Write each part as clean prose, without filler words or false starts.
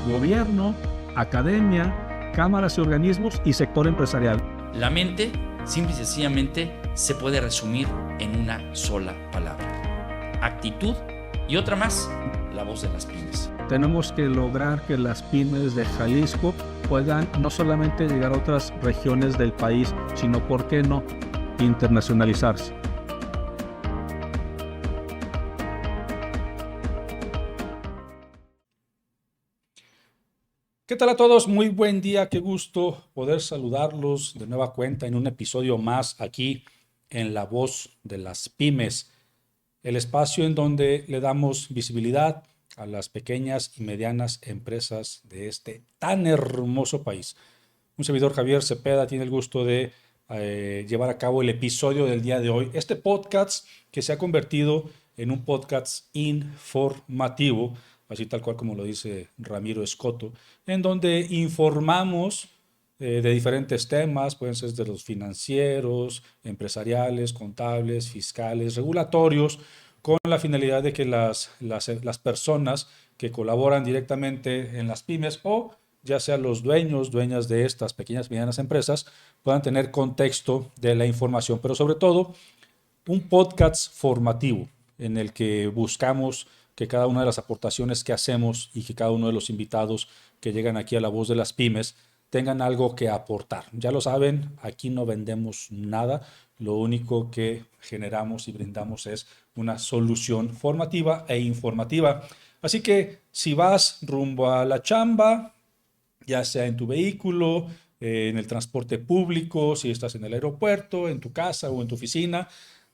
gobierno, academia, cámaras y organismos y sector empresarial. La mente, simple y sencillamente, se puede resumir en una sola palabra: actitud, y otra más, la voz de las pymes. Tenemos que lograr que las pymes de Jalisco puedan no solamente llegar a otras regiones del país, sino, ¿por qué no?, internacionalizarse. ¿Qué tal a todos? Muy buen día, qué gusto poder saludarlos de nueva cuenta en un episodio más aquí en La Voz de las Pymes, el espacio en donde le damos visibilidad a las pequeñas y medianas empresas de este tan hermoso país. Un servidor, Javier Cepeda, tiene el gusto de llevar a cabo el episodio del día de hoy. Este podcast que se ha convertido en un podcast informativo, así tal cual como lo dice Ramiro Escoto, en donde informamos de diferentes temas, pueden ser de los financieros, empresariales, contables, fiscales, regulatorios, con la finalidad de que las personas que colaboran directamente en las pymes o ya sean los dueñas de estas pequeñas y medianas empresas, puedan tener contexto de la información, pero sobre todo un podcast formativo en el que buscamos que cada una de las aportaciones que hacemos y que cada uno de los invitados que llegan aquí a La Voz de las Pymes tengan algo que aportar. Ya lo saben, aquí no vendemos nada, lo único que generamos y brindamos es una solución formativa e informativa. Así que si vas rumbo a la chamba, ya sea en tu vehículo, en el transporte público, si estás en el aeropuerto, en tu casa o en tu oficina,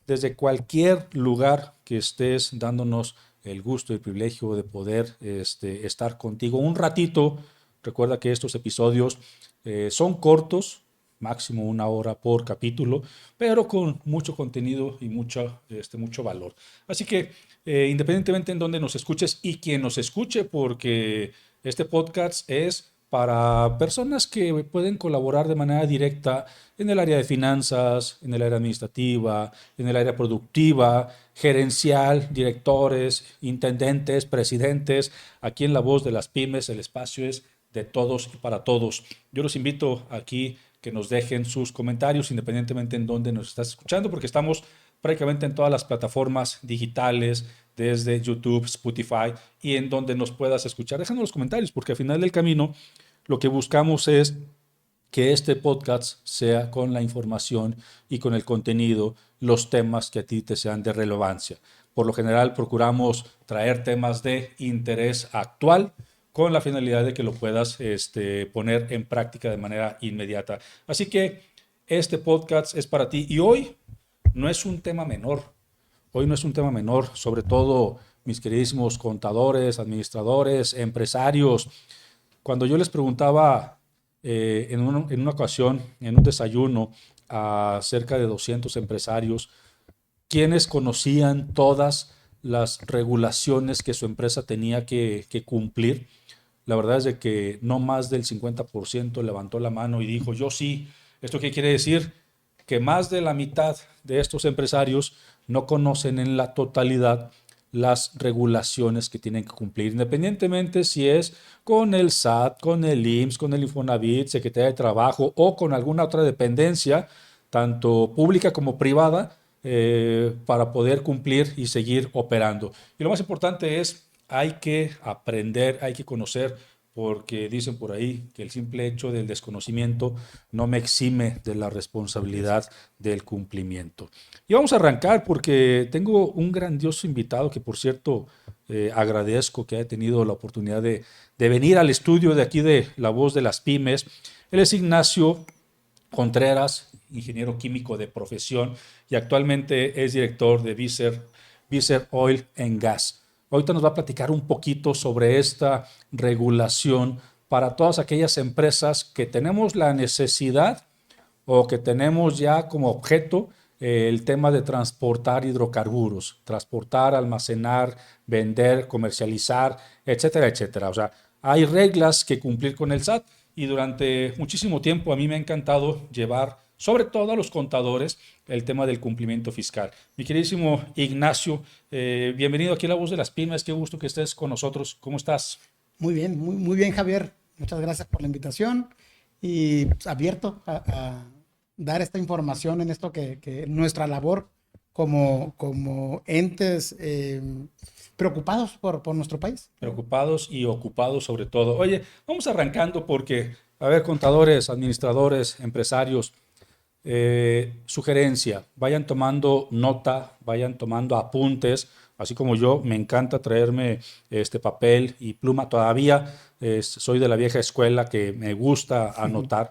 desde cualquier lugar que estés, dándonos el gusto y el privilegio de poder estar contigo un ratito. Recuerda que estos episodios son cortos, máximo 1 hora por capítulo, pero con mucho contenido y mucho valor. Así que independientemente en donde nos escuches y quien nos escuche, porque este podcast es para personas que pueden colaborar de manera directa en el área de finanzas, en el área administrativa, en el área productiva, gerencial, directores, intendentes, presidentes. Aquí en La Voz de las Pymes el espacio es de todos y para todos. Yo los invito aquí que nos dejen sus comentarios independientemente en dónde nos estás escuchando, porque estamos prácticamente en todas las plataformas digitales, desde YouTube, Spotify, y en donde nos puedas escuchar. Déjanos los comentarios, porque al final del camino lo que buscamos es que este podcast sea con la información y con el contenido, los temas que a ti te sean de relevancia. Por lo general procuramos traer temas de interés actual con la finalidad de que lo puedas poner en práctica de manera inmediata. Así que este podcast es para ti y hoy no es un tema menor. Hoy no es un tema menor, sobre todo mis queridísimos contadores, administradores, empresarios. Cuando yo les preguntaba en una ocasión, en un desayuno, a cerca de 200 empresarios, quienes conocían todas las regulaciones que su empresa tenía que cumplir, la verdad es de que no más del 50% levantó la mano y dijo, yo sí. ¿Esto qué quiere decir? Que más de la mitad de estos empresarios no conocen en la totalidad las regulaciones que tienen que cumplir, independientemente si es con el SAT, con el IMSS, con el Infonavit, Secretaría de Trabajo o con alguna otra dependencia, tanto pública como privada, para poder cumplir y seguir operando. Y lo más importante es, hay que aprender, hay que conocer, porque dicen por ahí que el simple hecho del desconocimiento no me exime de la responsabilidad del cumplimiento. Y vamos a arrancar porque tengo un grandioso invitado que, por cierto, agradezco que haya tenido la oportunidad de venir al estudio de aquí de La Voz de las Pymes. Él es Ignacio Contreras, ingeniero químico de profesión y actualmente es director de Visser Oil and Gas. Ahorita nos va a platicar un poquito sobre esta regulación para todas aquellas empresas que tenemos la necesidad o que tenemos ya como objeto el tema de transportar hidrocarburos, transportar, almacenar, vender, comercializar, etcétera, etcétera. O sea, hay reglas que cumplir con el SAT y durante muchísimo tiempo a mí me ha encantado llevar, sobre todo a los contadores, el tema del cumplimiento fiscal. Mi queridísimo Ignacio, bienvenido aquí a La Voz de las Pymes, qué gusto que estés con nosotros. ¿Cómo estás? Muy bien, muy bien, Javier. Muchas gracias por la invitación y pues, abierto a dar esta información en esto que nuestra labor como entes preocupados por nuestro país. Preocupados y ocupados sobre todo. Oye, vamos arrancando porque, a ver, contadores, administradores, empresarios, sugerencia, vayan tomando nota, vayan tomando apuntes, así como yo, me encanta traerme este papel y pluma todavía, soy de la vieja escuela que me gusta anotar.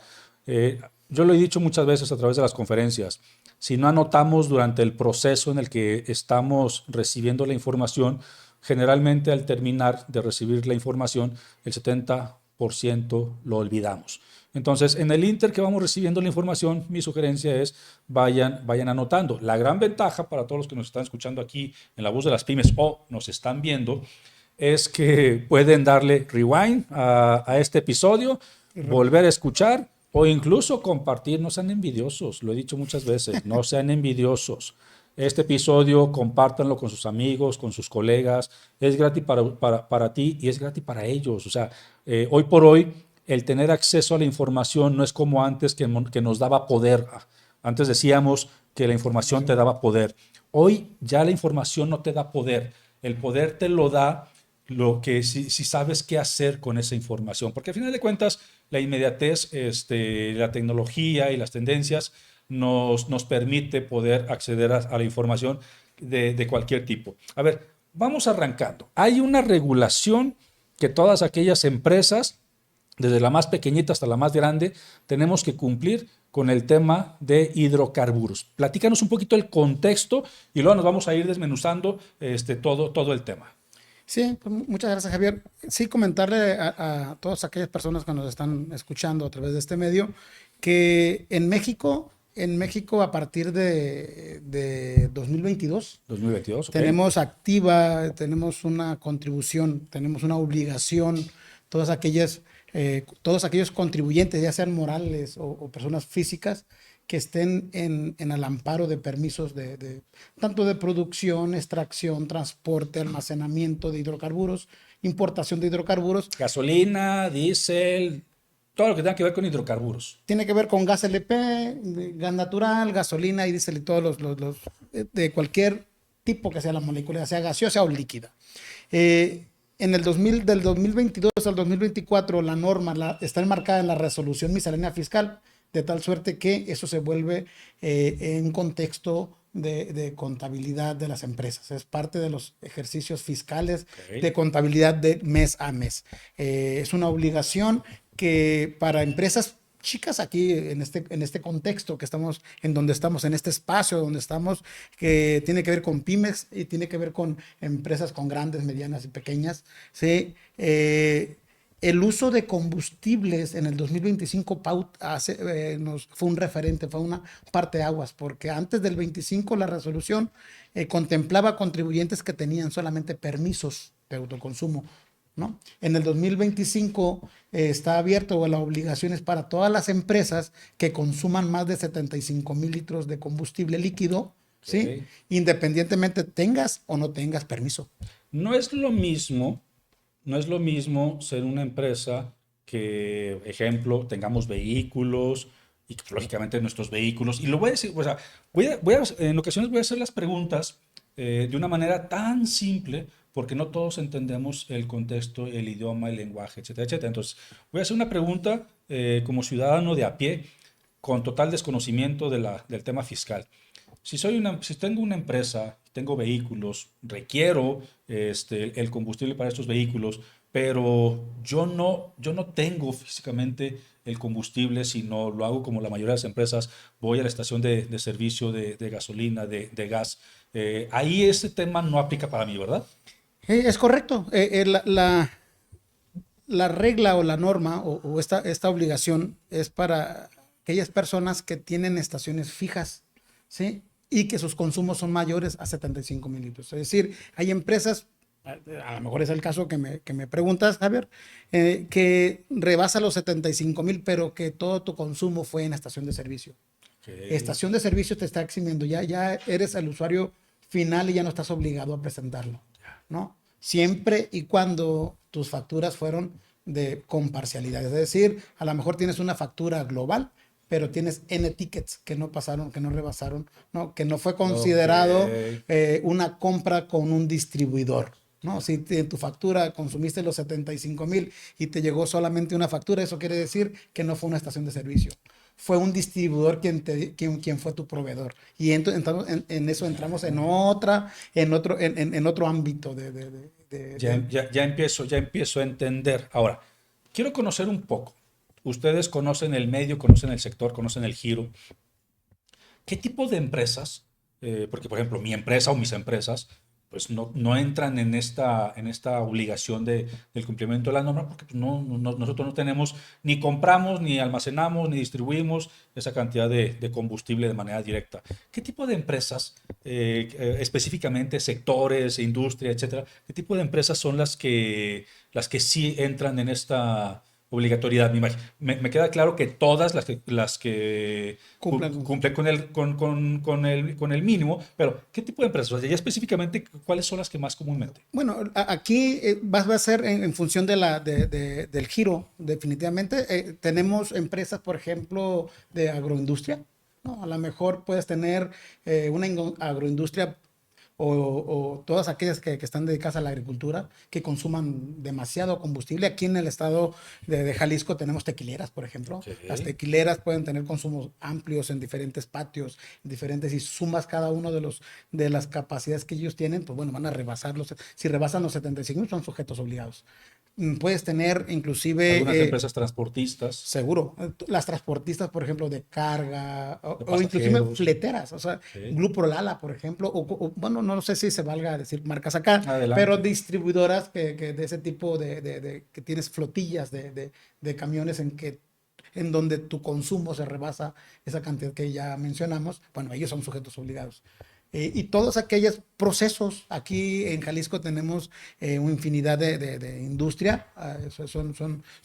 Yo lo he dicho muchas veces a través de las conferencias, si no anotamos durante el proceso en el que estamos recibiendo la información, generalmente al terminar de recibir la información, el 70% lo olvidamos. Entonces, en el inter que vamos recibiendo la información, mi sugerencia es vayan anotando. La gran ventaja para todos los que nos están escuchando aquí en La Voz de las Pymes o nos están viendo es que pueden darle rewind a este episodio, volver a escuchar o incluso compartir. No sean envidiosos, lo he dicho muchas veces, no sean envidiosos. Este episodio compártanlo con sus amigos, con sus colegas. Es gratis para ti y es gratis para ellos. O sea, hoy por hoy el tener acceso a la información no es como antes que nos daba poder. Antes decíamos que la información te daba poder. Hoy ya la información no te da poder. El poder te lo da lo que si sabes qué hacer con esa información. Porque al final de cuentas, la inmediatez, la tecnología y las tendencias nos permite poder acceder a la información de cualquier tipo. A ver, vamos arrancando. Hay una regulación que todas aquellas empresas, desde la más pequeñita hasta la más grande, tenemos que cumplir con el tema de hidrocarburos. Platícanos un poquito el contexto y luego nos vamos a ir desmenuzando todo el tema. Sí, pues muchas gracias, Javier. Sí, comentarle a todas aquellas personas que nos están escuchando a través de este medio que en México a partir de 2022, 2022, okay. Tenemos una contribución, tenemos una obligación, todos aquellos contribuyentes, ya sean morales o personas físicas, que estén en el amparo de permisos tanto de producción, extracción, transporte, almacenamiento de hidrocarburos, importación de hidrocarburos. Gasolina, diésel, todo lo que tenga que ver con hidrocarburos. Tiene que ver con gas LP, gas natural, gasolina y diésel y todos los de cualquier tipo que sea la molécula, sea gaseosa o líquida. Del 2022 al 2024 la norma está enmarcada en la resolución miscelánea fiscal, de tal suerte que eso se vuelve en contexto de contabilidad de las empresas. Es parte de los ejercicios fiscales de contabilidad de mes a mes. Es una obligación que para empresas chicas aquí en este contexto donde estamos, en este espacio donde estamos, que tiene que ver con pymes y tiene que ver con empresas con grandes, medianas y pequeñas, ¿sí? El uso de combustibles en el 2025 fue un referente, fue una parteaguas, porque antes del 25 la resolución contemplaba contribuyentes que tenían solamente permisos de autoconsumo, ¿no? En el 2025 está abierto la obligación es para todas las empresas que consuman más de 75,000 litros de combustible líquido, ¿sí? Okay. Independientemente tengas o no tengas permiso. No es lo mismo ser una empresa que, ejemplo, tengamos vehículos y que, lógicamente nuestros vehículos, y lo voy a decir, o sea, en ocasiones voy a hacer las preguntas de una manera tan simple porque no todos entendemos el contexto, el idioma, el lenguaje, etcétera, etcétera. Entonces, voy a hacer una pregunta como ciudadano de a pie, con total desconocimiento del tema fiscal. Si tengo una empresa, tengo vehículos, requiero el combustible para estos vehículos, pero yo no tengo físicamente el combustible, sino lo hago como la mayoría de las empresas, voy a la estación de servicio de gasolina, de gas. Ahí ese tema no aplica para mí, ¿verdad? Es correcto. La regla o la norma o esta obligación es para aquellas personas que tienen estaciones fijas, ¿sí? Y que sus consumos son mayores a 75,000 litros. Es decir, hay empresas, a lo mejor es el caso que me preguntas, Javier, que rebasa los 75,000, pero que todo tu consumo fue en estación de servicio. Okay. Estación de servicio te está eximiendo, ya eres el usuario final y ya no estás obligado a presentarlo, ¿no? Siempre y cuando tus facturas fueron con parcialidad. Es decir, a lo mejor tienes una factura global, pero tienes N tickets que no pasaron, que no rebasaron, ¿no? Que no fue considerado una compra con un distribuidor, ¿no? Si en tu factura consumiste los 75,000 y te llegó solamente una factura, eso quiere decir que no fue una estación de servicio. Fue un distribuidor quien fue tu proveedor. Y en eso entramos en otro ámbito Ya empiezo a entender. Ahora, quiero conocer un poco. Ustedes conocen el medio, conocen el sector, conocen el giro. ¿Qué tipo de empresas? Porque, por ejemplo, mi empresa o mis empresas, pues no entran en esta obligación del cumplimiento de la norma, porque pues, nosotros no tenemos, ni compramos, ni almacenamos, ni distribuimos esa cantidad de combustible de manera directa. ¿Qué tipo de empresas, específicamente sectores, industria, etcétera, qué tipo de empresas son las que sí entran en esta obligatoriedad? Me queda claro que todas las que cumplen con el mínimo, pero ¿qué tipo de empresas? O sea, ya específicamente, ¿cuáles son las que más comúnmente? Bueno, aquí va a ser en función del giro, definitivamente. Tenemos empresas, por ejemplo, de agroindustria, ¿no? A lo mejor puedes tener una agroindustria o todas aquellas que están dedicadas a la agricultura, que consuman demasiado combustible. Aquí en el estado de Jalisco tenemos tequileras, por ejemplo. Okay. Las tequileras pueden tener consumos amplios en diferentes patios, y sumas cada uno de las capacidades que ellos tienen, pues bueno, van a rebasarlos. Si rebasan los 75, son sujetos obligados. Puedes tener inclusive... Algunas empresas transportistas. Seguro. Las transportistas, por ejemplo, de carga o inclusive fleteras. O sea, Grupo Lala, por ejemplo. Bueno, no sé si se valga decir marcas acá. Adelante. Pero distribuidoras que de ese tipo que tienes flotillas de camiones en donde tu consumo se rebasa esa cantidad que ya mencionamos. Bueno, ellos son sujetos obligados. Y todos aquellos procesos, aquí en Jalisco tenemos una infinidad de industria, son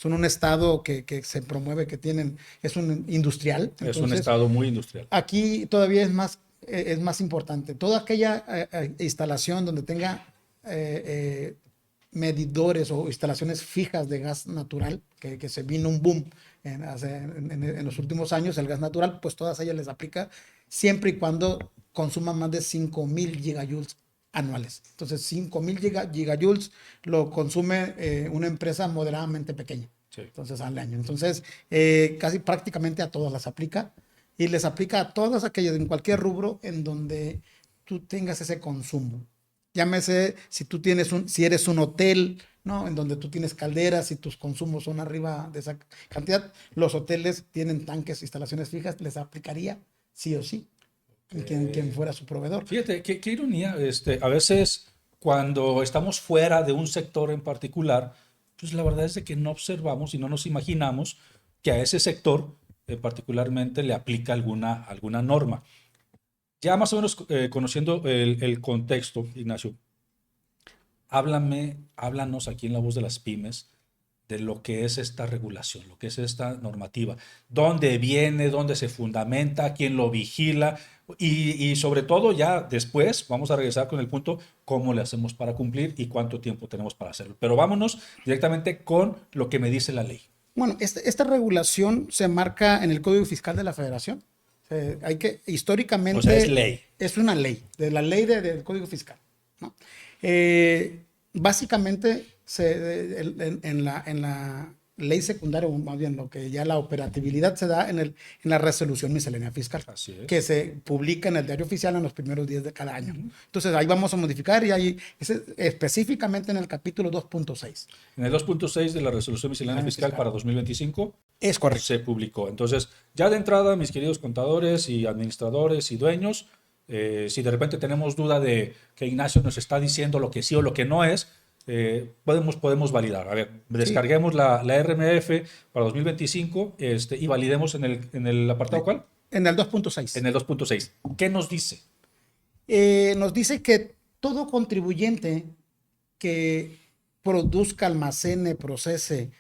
un estado que se promueve, es un industrial. Entonces, es un estado muy industrial. Aquí todavía es más importante. Toda aquella instalación donde tenga medidores o instalaciones fijas de gas natural, que se vino un boom en los últimos años, el gas natural, pues todas ellas les aplica siempre y cuando consuman más de 5,000 gigajoules anuales. Entonces, 5,000 gigajoules lo consume una empresa moderadamente pequeña. Sí. Entonces, al año. Entonces, casi prácticamente a todas las aplica, y les aplica a todas aquellas en cualquier rubro en donde tú tengas ese consumo. Llámese si eres un hotel, ¿no? En donde tú tienes calderas y tus consumos son arriba de esa cantidad. Los hoteles tienen tanques, instalaciones fijas, les aplicaría sí o sí. Quien fuera su proveedor. Fíjate, qué ironía. A veces cuando estamos fuera de un sector en particular, pues la verdad es de que no observamos y no nos imaginamos que a ese sector particularmente le aplica alguna norma. Ya más o menos conociendo el contexto, Ignacio, háblanos aquí en La Voz de las Pymes de lo que es esta regulación, lo que es esta normativa, dónde viene, dónde se fundamenta, quién lo vigila y sobre todo ya después vamos a regresar con el punto cómo le hacemos para cumplir y cuánto tiempo tenemos para hacerlo. Pero vámonos directamente con lo que me dice la ley. Bueno, esta regulación se marca en el Código Fiscal de la Federación. Históricamente... O sea, es ley. Es una ley, de la ley del Código Fiscal, ¿no? Básicamente, en la ley secundaria, o más bien lo que ya la operatividad se da en la resolución miscelánea fiscal, que se publica en el diario oficial en los primeros días de cada año. Entonces, ahí vamos a modificar, y ahí específicamente en el capítulo 2.6. En el 2.6 de la resolución miscelánea fiscal para 2025 es correcto. Se publicó. Entonces, ya de entrada, mis queridos contadores y administradores y dueños, si de repente tenemos duda de que Ignacio nos está diciendo lo que sí o lo que no es, podemos validar. A ver, descarguemos la RMF para 2025 y validemos en el apartado ¿cuál? En el 2.6. En el 2.6. ¿Qué nos dice? Nos dice que todo contribuyente que produzca, almacene, procese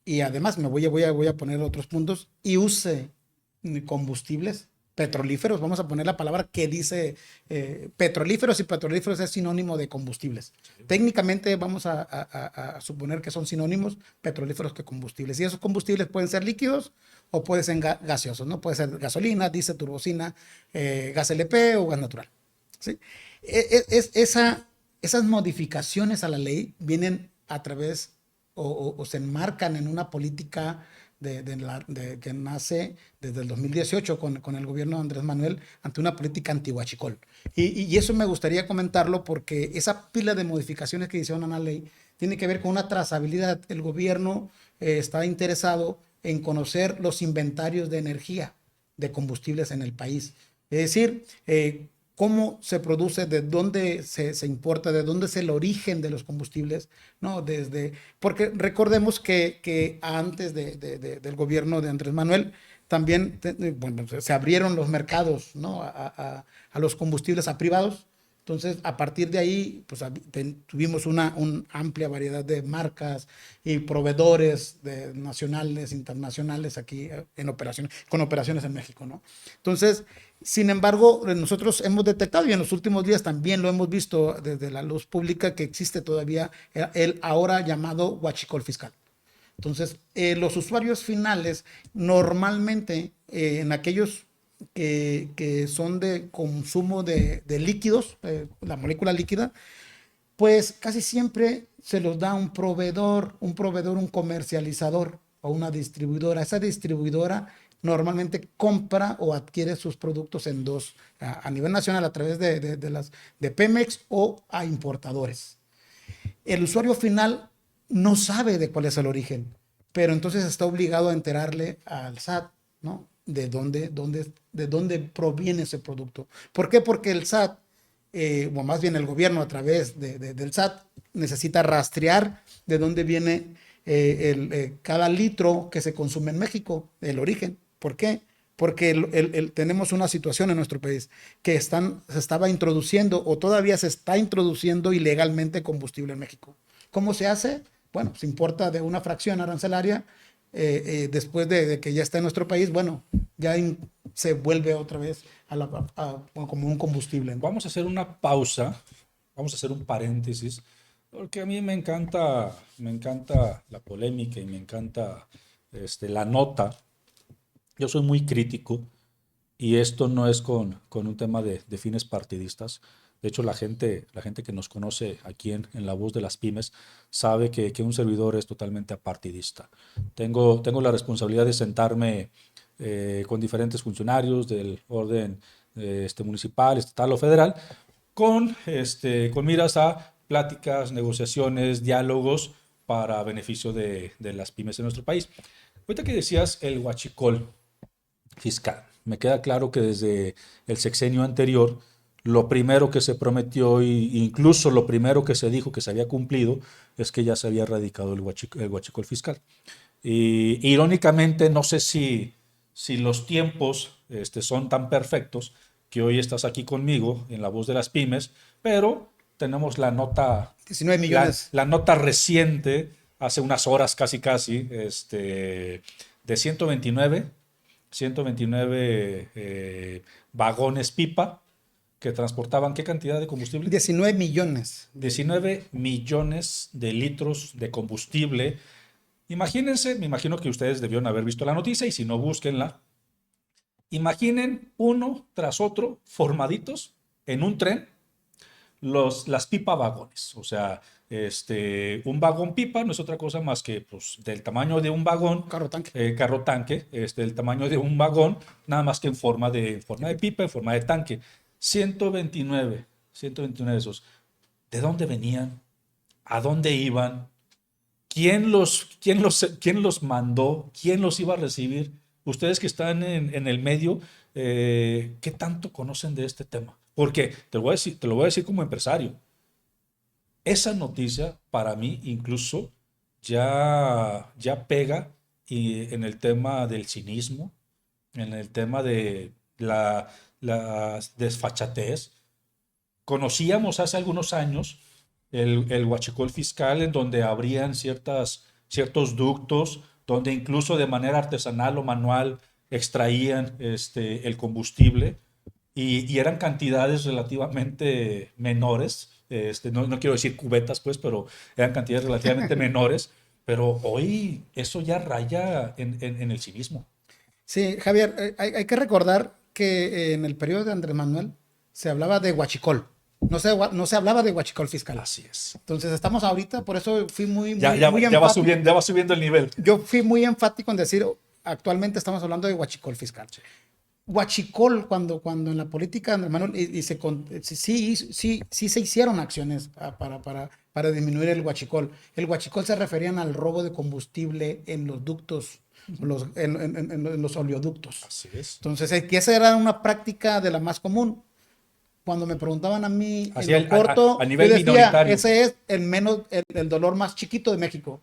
y además voy a poner otros puntos y use combustibles petrolíferos, vamos a poner la palabra que dice petrolíferos, y petrolíferos es sinónimo de combustibles. Técnicamente vamos a suponer que son sinónimos petrolíferos que combustibles. Y esos combustibles pueden ser líquidos o pueden ser gaseosos, ¿no? Puede ser gasolina, diésel, turbocina, gas LP o gas natural. ¿Sí? Esas modificaciones a la ley vienen a través o se enmarcan en una política que nace desde el 2018 con el gobierno de Andrés Manuel, ante una política antihuachicol. Y eso me gustaría comentarlo porque esa pila de modificaciones que hicieron a la ley tiene que ver con una trazabilidad. El gobierno está interesado en conocer los inventarios de energía, de combustibles en el país. Es decir, cómo se produce, de dónde se importa, de dónde es el origen de los combustibles, ¿no? Porque recordemos que antes del gobierno de Andrés Manuel también bueno, se abrieron los mercados, ¿no? a los combustibles a privados. Entonces, a partir de ahí, pues tuvimos una amplia variedad de marcas y proveedores nacionales, internacionales aquí con operaciones en México, ¿no? Entonces, sin embargo, nosotros hemos detectado, y en los últimos días también lo hemos visto desde la luz pública, que existe todavía el ahora llamado huachicol fiscal. Entonces, los usuarios finales normalmente en aquellos que son de consumo de líquidos, la molécula líquida, pues casi siempre se los da un proveedor, un comercializador o una distribuidora. Esa distribuidora normalmente compra o adquiere sus productos a nivel nacional a través de Pemex o a importadores. El usuario final no sabe de cuál es el origen, pero entonces está obligado a enterarle al SAT, ¿no? De dónde proviene ese producto. ¿Por qué? Porque el SAT, o más bien el gobierno a través del SAT, necesita rastrear de dónde viene cada litro que se consume en México, el origen. ¿Por qué? Porque tenemos una situación en nuestro país que se estaba introduciendo o todavía se está introduciendo ilegalmente combustible en México. ¿Cómo se hace? Bueno, se importa de una fracción arancelaria. Después de que ya está en nuestro país, bueno, ya se vuelve otra vez como un combustible, ¿no? Vamos a hacer una pausa, vamos a hacer un paréntesis, porque a mí me encanta la polémica y me encanta la nota. Yo soy muy crítico y esto no es con un tema de fines partidistas. De hecho, la gente que nos conoce aquí en La Voz de las Pymes sabe que un servidor es totalmente apartidista. Tengo la responsabilidad de sentarme con diferentes funcionarios del orden municipal, estatal o federal, con miras a pláticas, negociaciones, diálogos para beneficio de las pymes en nuestro país. Ahorita que decías el huachicol fiscal, me queda claro que desde el sexenio anterior lo primero que se prometió e incluso lo primero que se dijo que se había cumplido es que ya se había erradicado el huachicol fiscal. Y irónicamente, no sé si los tiempos son tan perfectos que hoy estás aquí conmigo en La Voz de las Pymes, pero tenemos la nota 19 millones. La nota reciente, hace unas horas casi, de 129 vagones pipa que transportaban ¿qué cantidad de combustible? 19 millones. 19 millones de litros de combustible. Imagínense, me imagino que ustedes debieron haber visto la noticia y si no, búsquenla. Imaginen uno tras otro formaditos en un tren las pipa vagones. O sea, un vagón pipa no es otra cosa más que pues, del tamaño de un vagón. Carro tanque. Carro tanque, del tamaño de un vagón, nada más que en forma de pipa, en forma de tanque. 129 de esos. ¿De dónde venían? ¿A dónde iban? ¿Quién los mandó? ¿Quién los iba a recibir? Ustedes que están en el medio, ¿qué tanto conocen de este tema? Porque te lo voy a decir como empresario. Esa noticia, para mí, incluso, ya pega en el tema del cinismo, en el tema de la desfachatez. Conocíamos hace algunos años el huachicol fiscal, en donde abrían ciertos ductos, donde incluso de manera artesanal o manual extraían el combustible y eran cantidades relativamente menores. No quiero decir cubetas, pues, pero eran cantidades relativamente menores. Pero hoy eso ya raya en el civismo. Sí, Javier, hay que recordar que en el periodo de Andrés Manuel se hablaba de huachicol. No se hablaba de huachicol fiscal. Así es. Entonces estamos ahorita, por eso fui muy Ya enfático. va subiendo el nivel. Yo fui muy enfático en decir, actualmente estamos hablando de huachicol fiscal. Huachicol, cuando en la política, Manuel, sí se hicieron acciones para disminuir el huachicol. El huachicol se referían al robo de combustible en los ductos, en los oleoductos. Así es. Entonces, que esa era una práctica de la más común. Cuando me preguntaban a mí Así en lo corto, a nivel yo decía, minoritario. ese es el dolor más chiquito de México.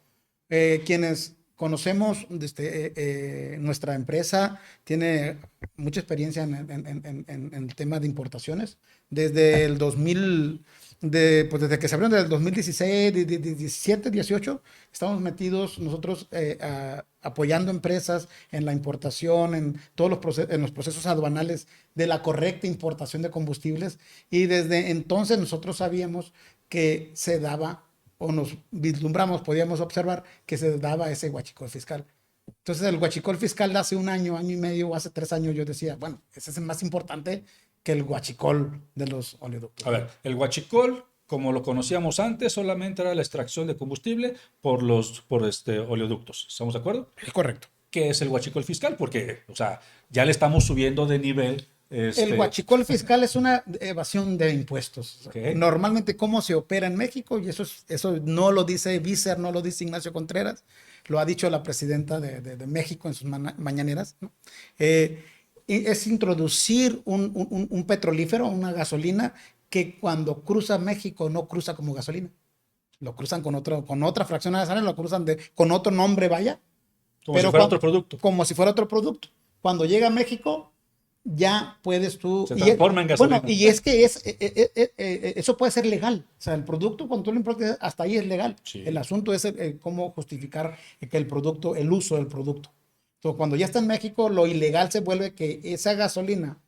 Quienes conocemos nuestra empresa tiene mucha experiencia en el tema de importaciones. Desde el 2000, desde que se abrieron, desde el 2016, 17, 18, estamos metidos nosotros apoyando empresas en la importación, en todos los procesos aduanales de la correcta importación de combustibles. Y desde entonces nosotros sabíamos que se daba, o nos vislumbramos, podíamos observar que se daba ese huachicol fiscal. Entonces el huachicol fiscal de hace un año, año y medio, o hace 3 años, yo decía, bueno, ese es más importante que el huachicol de los oleoductos. A ver, el huachicol, como lo conocíamos antes, solamente era la extracción de combustible por oleoductos. ¿Estamos de acuerdo? Es correcto. ¿Qué es el huachicol fiscal? Porque, o sea, ya le estamos subiendo de nivel. El huachicol fiscal es una evasión de impuestos. Okay. Normalmente, ¿cómo se opera en México? Y eso no lo dice Vícer, no lo dice Ignacio Contreras, lo ha dicho la presidenta de México en sus mañaneras, ¿no? Es introducir un petrolífero, una gasolina, que cuando cruza México no cruza como gasolina. Lo cruzan con otra fracción de gasolina, lo cruzan con otro nombre, vaya. Como si fuera otro producto. Como si fuera otro producto. Cuando llega a México, ya puedes tú... Se transforma en gasolina. Bueno, y es que eso puede ser legal. O sea, el producto, cuando tú lo importas, hasta ahí es legal. Sí. El asunto es cómo justificar que el uso del producto. Entonces, cuando ya está en México, lo ilegal se vuelve que esa gasolina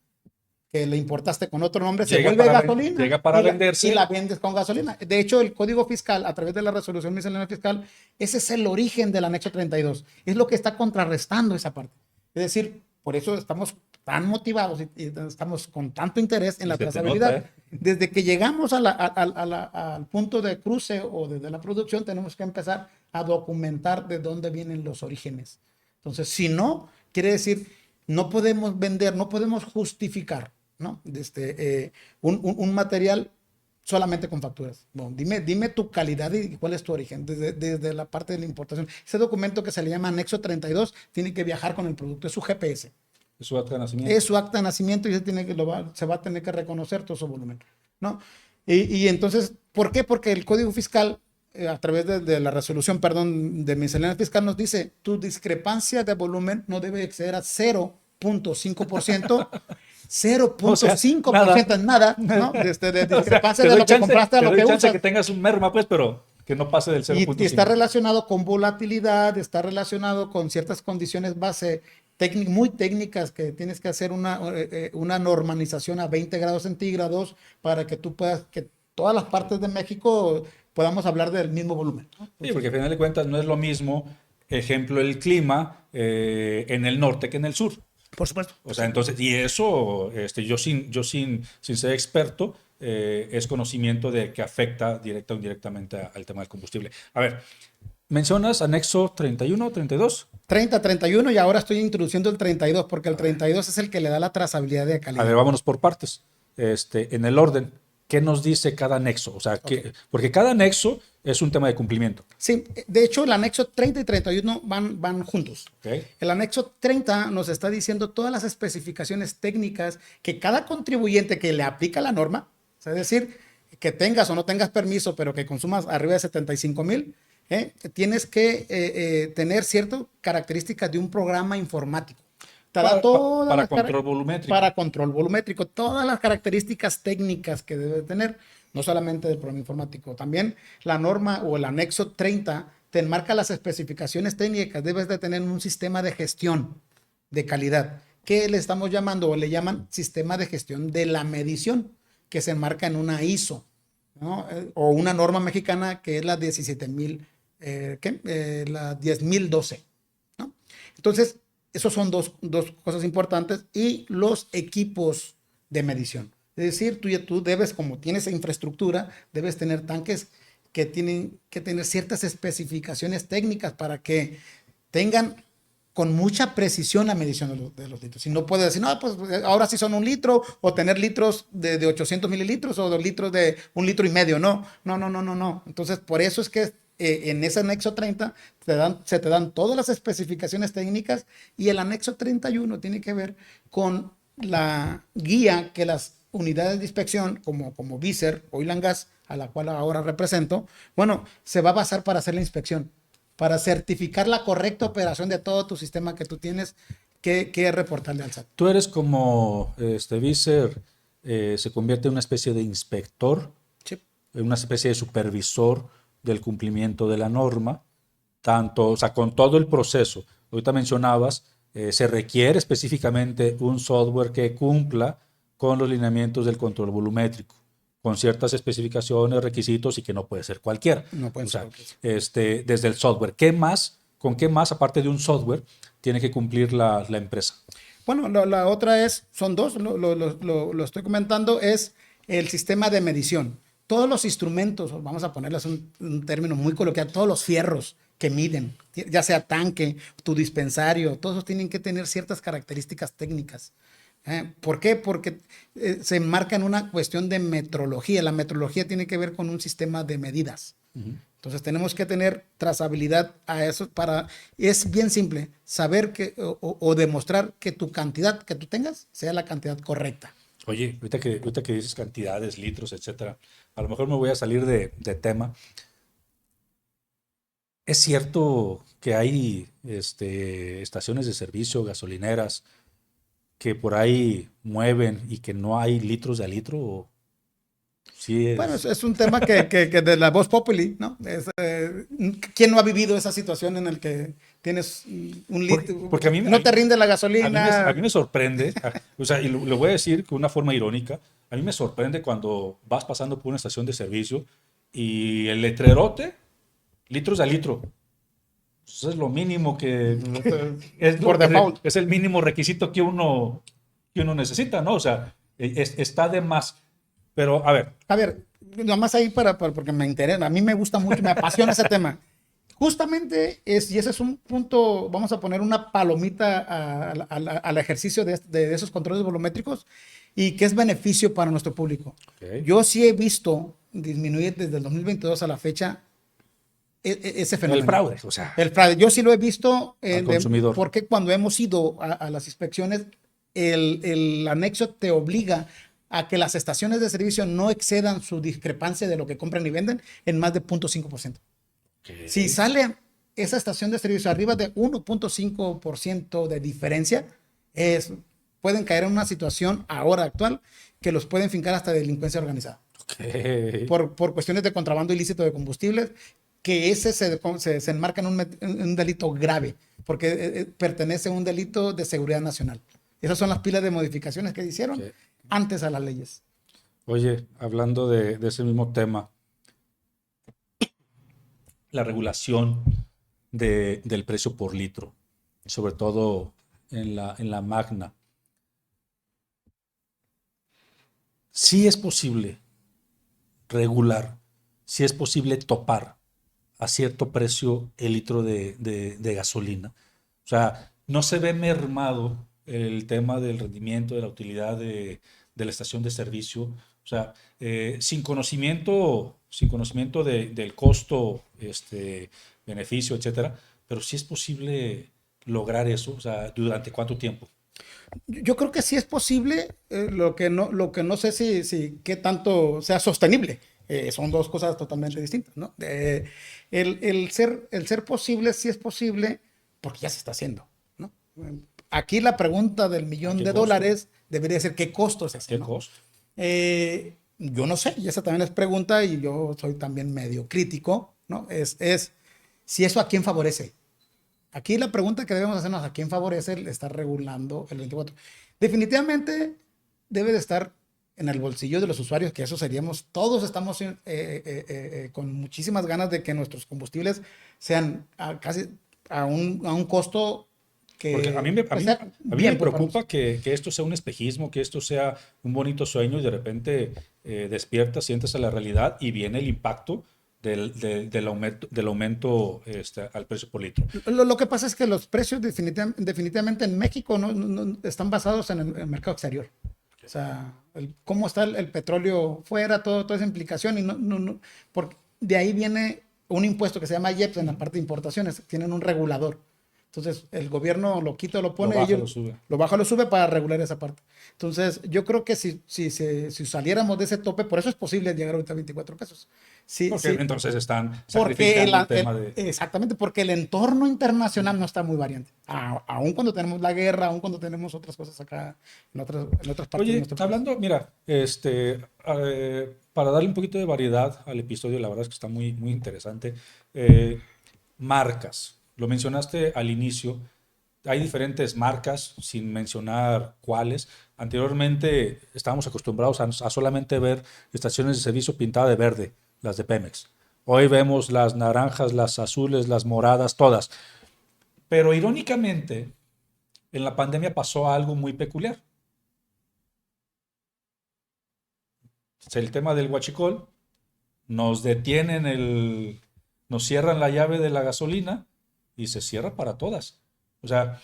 que le importaste con otro nombre se vuelve gasolina. Llega para venderse. Y la vendes con gasolina. De hecho, el Código Fiscal, a través de la resolución miscelánea fiscal, ese es el origen del anexo 32. Es lo que está contrarrestando esa parte. Es decir, por eso estamos tan motivados y estamos con tanto interés en la trazabilidad. Nota, ¿eh? Desde que llegamos al punto de cruce o desde la producción, tenemos que empezar a documentar de dónde vienen los orígenes. Entonces, si no, quiere decir, no podemos vender, no podemos justificar, ¿no? Un material solamente con facturas. Bueno, dime tu calidad y cuál es tu origen, desde la parte de la importación. Ese documento que se le llama anexo 32 tiene que viajar con el producto, es su GPS. Es su acta de nacimiento. Es su acta de nacimiento y se va a tener que reconocer todo su volumen, ¿no? Y entonces, ¿por qué? Porque el Código Fiscal, a través de la resolución, de miscelánea fiscal, nos dice, tu discrepancia de volumen no debe exceder a 0.5%. 0.5% es nada, ¿no? De discrepancia de lo que compraste a lo que usas. Que tengas un merma, pues, pero que no pase del 0.5. Y está relacionado con volatilidad, está relacionado con ciertas condiciones base muy técnicas, que tienes que hacer una normalización a 20 grados centígrados para que tú puedas, que todas las partes de México podamos hablar del mismo volumen, ¿no? Sí, porque al final de cuentas no es lo mismo, ejemplo, el clima en el norte que en el sur. Por supuesto. O sea, entonces, y eso, yo sin ser experto, es conocimiento de que afecta directa o indirectamente al tema del combustible. A ver, mencionas anexo 31, 32. 30, 31 y ahora estoy introduciendo el 32 porque el 32 es el que le da la trazabilidad de calidad. A ver, vámonos por partes. En el orden, ¿qué nos dice cada anexo? O sea, porque cada anexo es un tema de cumplimiento. Sí, de hecho el anexo 30 y 31 van juntos. Okay. El anexo 30 nos está diciendo todas las especificaciones técnicas que cada contribuyente que le aplica la norma, o sea, es decir, que tengas o no tengas permiso, pero que consumas arriba de 75,000, tienes que tener ciertas características de un programa informático. Para control volumétrico. Para control volumétrico. Todas las características técnicas que debe tener, no solamente del programa informático. También la norma o el anexo 30 te enmarca las especificaciones técnicas. Debes de tener un sistema de gestión. de calidad, que le estamos llamando o le llaman sistema de gestión de la medición, que se enmarca en una ISO, ¿no? O una norma mexicana que es la 17,000, la 10,012, ¿no? Entonces, esos son dos cosas importantes, y los equipos de medición. Es decir, tú debes, como tienes infraestructura, debes tener tanques que tienen que tener ciertas especificaciones técnicas para que tengan con mucha precisión la medición de los litros. Si no puedes decir, no, pues ahora sí son 1 litro, o tener litros de 800 mililitros, o 2 litros de 1,5 litros. No. Entonces, por eso es que en ese anexo 30 se te dan todas las especificaciones técnicas, y el anexo 31 tiene que ver con la guía que las unidades de inspección, como Viser, Oil and Gas, a la cual ahora represento, bueno, se va a basar para hacer la inspección, para certificar la correcta operación de todo tu sistema que tú tienes que reportarle al SAT. Tú eres como Viser, se convierte en una especie de inspector, Sí. en una especie de supervisor del cumplimiento de la norma, tanto, o sea, con todo el proceso. Ahorita mencionabas, se requiere específicamente un software que cumpla con los lineamientos del control volumétrico, con ciertas especificaciones, requisitos, y que no puede ser cualquiera. No puede ser cualquiera. Desde el software, ¿con qué más, aparte de un software, tiene que cumplir la empresa? Bueno, la otra son dos, lo estoy comentando, es el sistema de medición. Todos los instrumentos, vamos a ponerles un término muy coloquial, todos los fierros que miden, ya sea tanque, tu dispensario, todos esos tienen que tener ciertas características técnicas. ¿Por qué? Porque se enmarca en una cuestión de metrología. La metrología tiene que ver con un sistema de medidas. Entonces tenemos que tener trazabilidad a eso es bien simple, saber o demostrar que tu cantidad que tú tengas sea la cantidad correcta. Oye, ahorita que dices cantidades, litros, etcétera, a lo mejor me voy a salir de tema. ¿Es cierto que hay estaciones de servicio, gasolineras, que por ahí mueven y que no hay litros de a litro? Sí, Bueno, es un tema que de la voz populi, ¿no? ¿Quién no ha vivido esa situación en el que tienes un litro, porque a mí no te rinde la gasolina? A mí me sorprende, o sea, y lo voy a decir con una forma irónica, a mí me sorprende cuando vas pasando por una estación de servicio y el letrerote, litros de a litro. Eso es lo mínimo Por default. Es el mínimo requisito que uno necesita, ¿no? O sea, está de más. Pero, a ver, nomás ahí porque me interesa, a mí me gusta mucho, me apasiona ese tema. Justamente y ese es un punto, vamos a poner una palomita al ejercicio de esos controles volumétricos, y que es beneficio para nuestro público. Okay. Yo sí he visto disminuir desde el 2022 a la fecha ese fenómeno. El fraude, o sea. El fraude, yo sí lo he visto, al consumidor. porque cuando hemos ido a las inspecciones, el anexo te obliga a que las estaciones de servicio no excedan su discrepancia de lo que compran y venden en más de 0.5%. Okay. Si sale esa estación de servicio arriba de 1.5% de diferencia, pueden caer en una situación ahora actual que los pueden fincar hasta delincuencia organizada. Okay. Por cuestiones de contrabando ilícito de combustibles, que ese se enmarca en un delito grave, porque pertenece a un delito de seguridad nacional. Esas son las pilas de modificaciones que hicieron antes a las leyes. Oye, hablando de ese mismo tema, la regulación del precio por litro, sobre todo en la Magna, sí es posible regular, sí es posible topar a cierto precio el litro de gasolina. O sea, no se ve mermado el tema del rendimiento, de la utilidad de la estación de servicio. O sea, sin conocimiento del costo, beneficio, etcétera, pero sí es posible lograr eso. O sea, ¿durante cuánto tiempo? Yo creo que sí es posible, lo que no sé si qué tanto sea sostenible. Son dos cosas totalmente distintas, ¿no? El ser posible sí es posible porque ya se está haciendo, ¿no? Aquí la pregunta del $1,000,000 debería ser ¿qué costo es ese? ¿Qué ¿no? costo? Yo no sé, y esa también es pregunta, y yo soy también medio crítico, ¿no? Es si eso a quién favorece. Aquí la pregunta que debemos hacernos, ¿a quién favorece el estar regulando el 24? Definitivamente debe de estar en el bolsillo de los usuarios, que eso seríamos, todos estamos con muchísimas ganas de que nuestros combustibles sean casi a un costo que Porque a mí me, a pues, mí, sea a mí me bien para preocupa nosotros. que esto sea un espejismo, que esto sea un bonito sueño y de repente despiertas, sientes a la realidad y viene el impacto del aumento al precio por litro. Lo que pasa es que los precios definitivamente en México no están basados en el mercado exterior. O sea, cómo está el petróleo fuera, toda esa implicación. Y porque de ahí viene un impuesto que se llama IEPS en la parte de importaciones. Tienen un regulador. Entonces, el gobierno lo quita o lo Lo pone, baja, ellos lo sube. lo baja o lo sube para regular esa parte. Entonces, yo creo que si saliéramos de ese tope, por eso es posible llegar ahorita a 24 pesos. Sí, Porque sí, entonces están porque sacrificando el tema de... exactamente, porque el entorno internacional no está muy variante. Aún cuando tenemos la guerra, aún cuando tenemos otras cosas acá en otras partes de Oye, nuestro país. hablando, mira, para darle un poquito de variedad al episodio, la verdad es que está muy, muy interesante. Eh, Marcas, lo mencionaste al inicio, hay diferentes marcas, sin mencionar cuáles. Anteriormente estábamos acostumbrados a solamente ver estaciones de servicio pintadas de verde, las de Pemex. Hoy vemos las naranjas, las azules, las moradas, todas. Pero irónicamente, en la pandemia pasó algo muy peculiar. El tema del huachicol, nos detienen nos cierran la llave de la gasolina y se cierra para todas. O sea,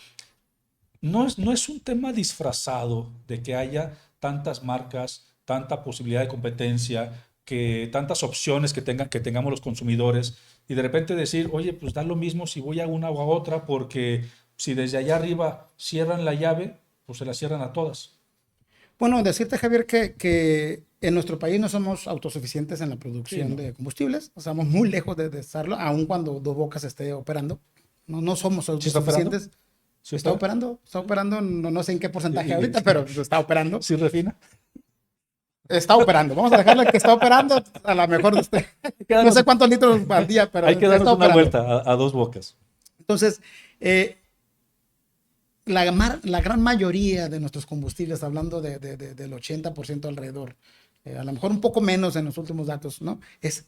no es un tema disfrazado de que haya tantas marcas, tanta posibilidad de competencia, que tantas opciones que tengamos los consumidores y de repente decir, oye, pues da lo mismo si voy a una o a otra porque si desde allá arriba cierran la llave, pues se la cierran a todas. Bueno, decirte, Javier, que en nuestro país no somos autosuficientes en la Sí, producción no. de combustibles. Estamos muy lejos de estarlo, aun cuando Dos Bocas esté operando. No somos ¿Sí está operando? autosuficientes. ¿Sí Está opera? operando, está operando, no sé en qué porcentaje Y- ahorita, pero está operando. ¿Sí refina? Está operando. Vamos a dejarle que está operando. A lo mejor no sé cuántos litros al día, pero Hay que darnos está una operando. vuelta a Dos Bocas. Entonces, la gran mayoría de nuestros combustibles, hablando del 80% alrededor, a lo mejor un poco menos en los últimos datos, ¿no? Es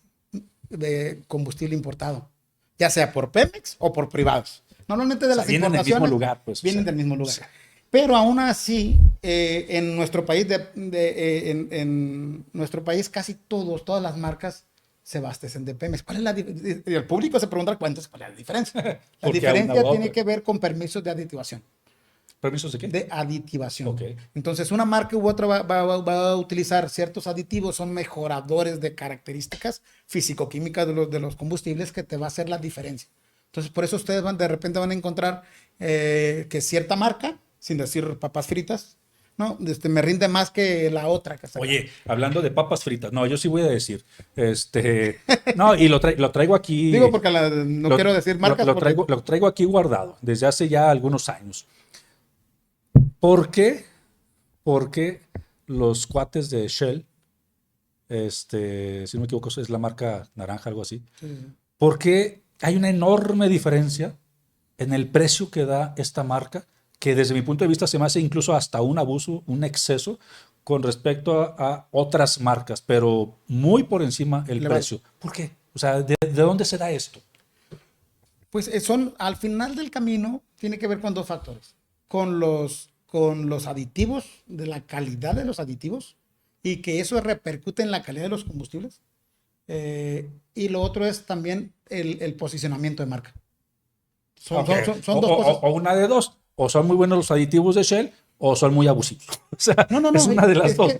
de combustible importado, ya sea por Pemex o por privados. Normalmente de O sea, las vienen del mismo importaciones lugar, pues. vienen O sea, del mismo lugar. o sea, Pero aún así, en nuestro país, en nuestro país casi todas las marcas se abastecen de Pemex. ¿Cuál es y el público se pregunta cuál es la diferencia. La porque a una diferencia u tiene otra. que ver con permisos de aditivación. ¿Permisos de qué? De aditivación. Ok. Entonces, una marca u otra va a utilizar ciertos aditivos, son mejoradores de características físico-químicas de los combustibles que te va a hacer la diferencia. Entonces, por eso ustedes de repente van a encontrar que cierta marca, sin decir papas fritas, ¿no? Me rinde más que la otra que está acá. Oye, hablando de papas fritas, no, yo sí voy a decir, no, y lo traigo aquí, Digo porque no quiero decir marcas. lo traigo aquí guardado desde hace ya algunos años. ¿Por qué? Porque los cuates de Shell, si no me equivoco, es la marca naranja, algo así, Sí. porque hay una enorme diferencia en el precio que da esta marca, que desde mi punto de vista se me hace incluso hasta un abuso, un exceso con respecto a otras marcas, pero muy por encima el Elevado. precio. ¿Por qué? O sea, ¿de dónde se da esto? Pues al final del camino, tiene que ver con dos factores. Con los aditivos, de la calidad de los aditivos, y que eso repercute en la calidad de los combustibles. Y lo otro es también el posicionamiento de marca. Son Ok. dos cosas. O una de dos. O son muy buenos los aditivos de Shell o son muy abusivos. O sea, No, es una de las dos.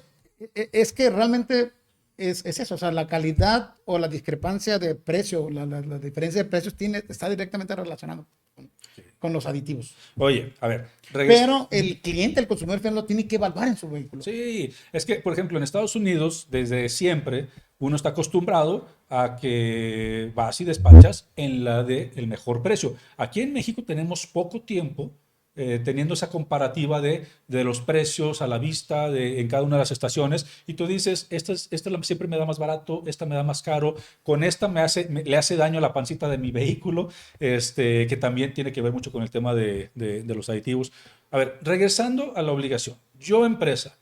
Es que realmente es eso. O sea, la calidad o la discrepancia de precio, la diferencia de precios está directamente relacionado con los aditivos. Oye, a ver, Pero el cliente, el consumidor final, lo tiene que evaluar en su vehículo. Sí, es que, por ejemplo, en Estados Unidos, desde siempre, uno está acostumbrado a que vas y despachas en la de el mejor precio. Aquí en México tenemos poco tiempo teniendo esa comparativa de los precios a la vista en cada una de las estaciones, y tú dices, esta siempre me da más barato, esta me da más caro, con esta le hace daño a la pancita de mi vehículo, que también tiene que ver mucho con el tema de los aditivos. A ver, regresando a la obligación. Yo, empresa,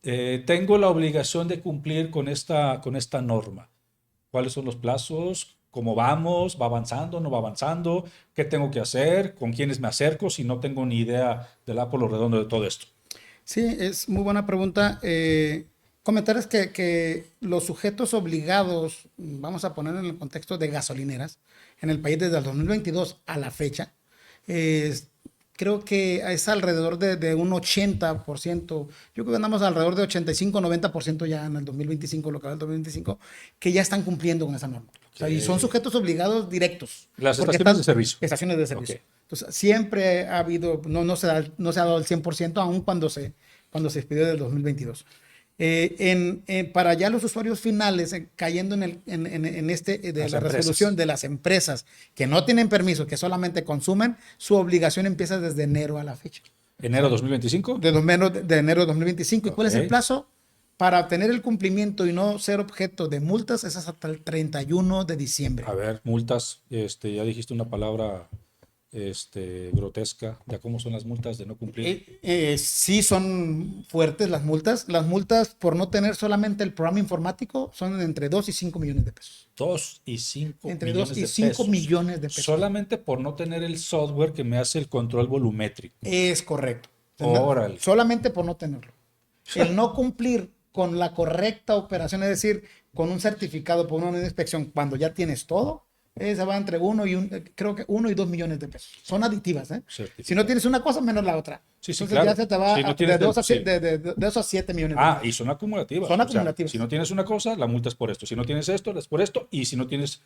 tengo la obligación de cumplir con esta norma. ¿Cuáles son los plazos? ¿Cómo vamos? ¿Va avanzando? ¿No va avanzando? ¿Qué tengo que hacer? ¿Con quiénes me acerco si no tengo ni idea del Apolo redondo de todo esto? Sí, es muy buena pregunta. Comentar que los sujetos obligados, vamos a poner en el contexto de gasolineras, en el país desde el 2022 a la fecha, creo que es alrededor de un 80%, yo creo que andamos alrededor de 85-90% ya en el 2025, lo que va el 2025, que ya están cumpliendo con esa norma. O sea, y son sujetos obligados directos. Las estaciones de servicio. Estaciones de servicio. Okay. Entonces, siempre ha habido, no se ha dado el 100%, aún cuando se expidió del 2022. Para ya los usuarios finales, cayendo en la resolución de las empresas que no tienen permiso, que solamente consumen, su obligación empieza desde enero a la fecha. ¿Enero 2025? De enero de 2025. ¿Y cuál es el plazo? Para obtener el cumplimiento y no ser objeto de multas, es hasta el 31 de diciembre. A ver, multas, ya dijiste una palabra grotesca. ¿Ya cómo son las multas de no cumplir? Sí, son fuertes las multas. Las multas por no tener solamente el programa informático son entre 2 y 5 millones de pesos. 2 y 5 entre millones 2 y de 5 pesos. millones de pesos. Solamente por no tener el software que me hace el control volumétrico. Es correcto. Órale. Solamente por no tenerlo. El no cumplir con la correcta operación, es decir, con un certificado por una inspección, cuando ya tienes todo, se va entre 1 y 2 millones de pesos. Son aditivas, ¿eh? Si no tienes una cosa, menos la otra. Sí, entonces claro. ya se te va de 2 a 7 millones de pesos. Y son acumulativas. Son acumulativas. O sea, si no tienes una cosa, la multa es por esto. Si no tienes esto, es por esto. Y si no tienes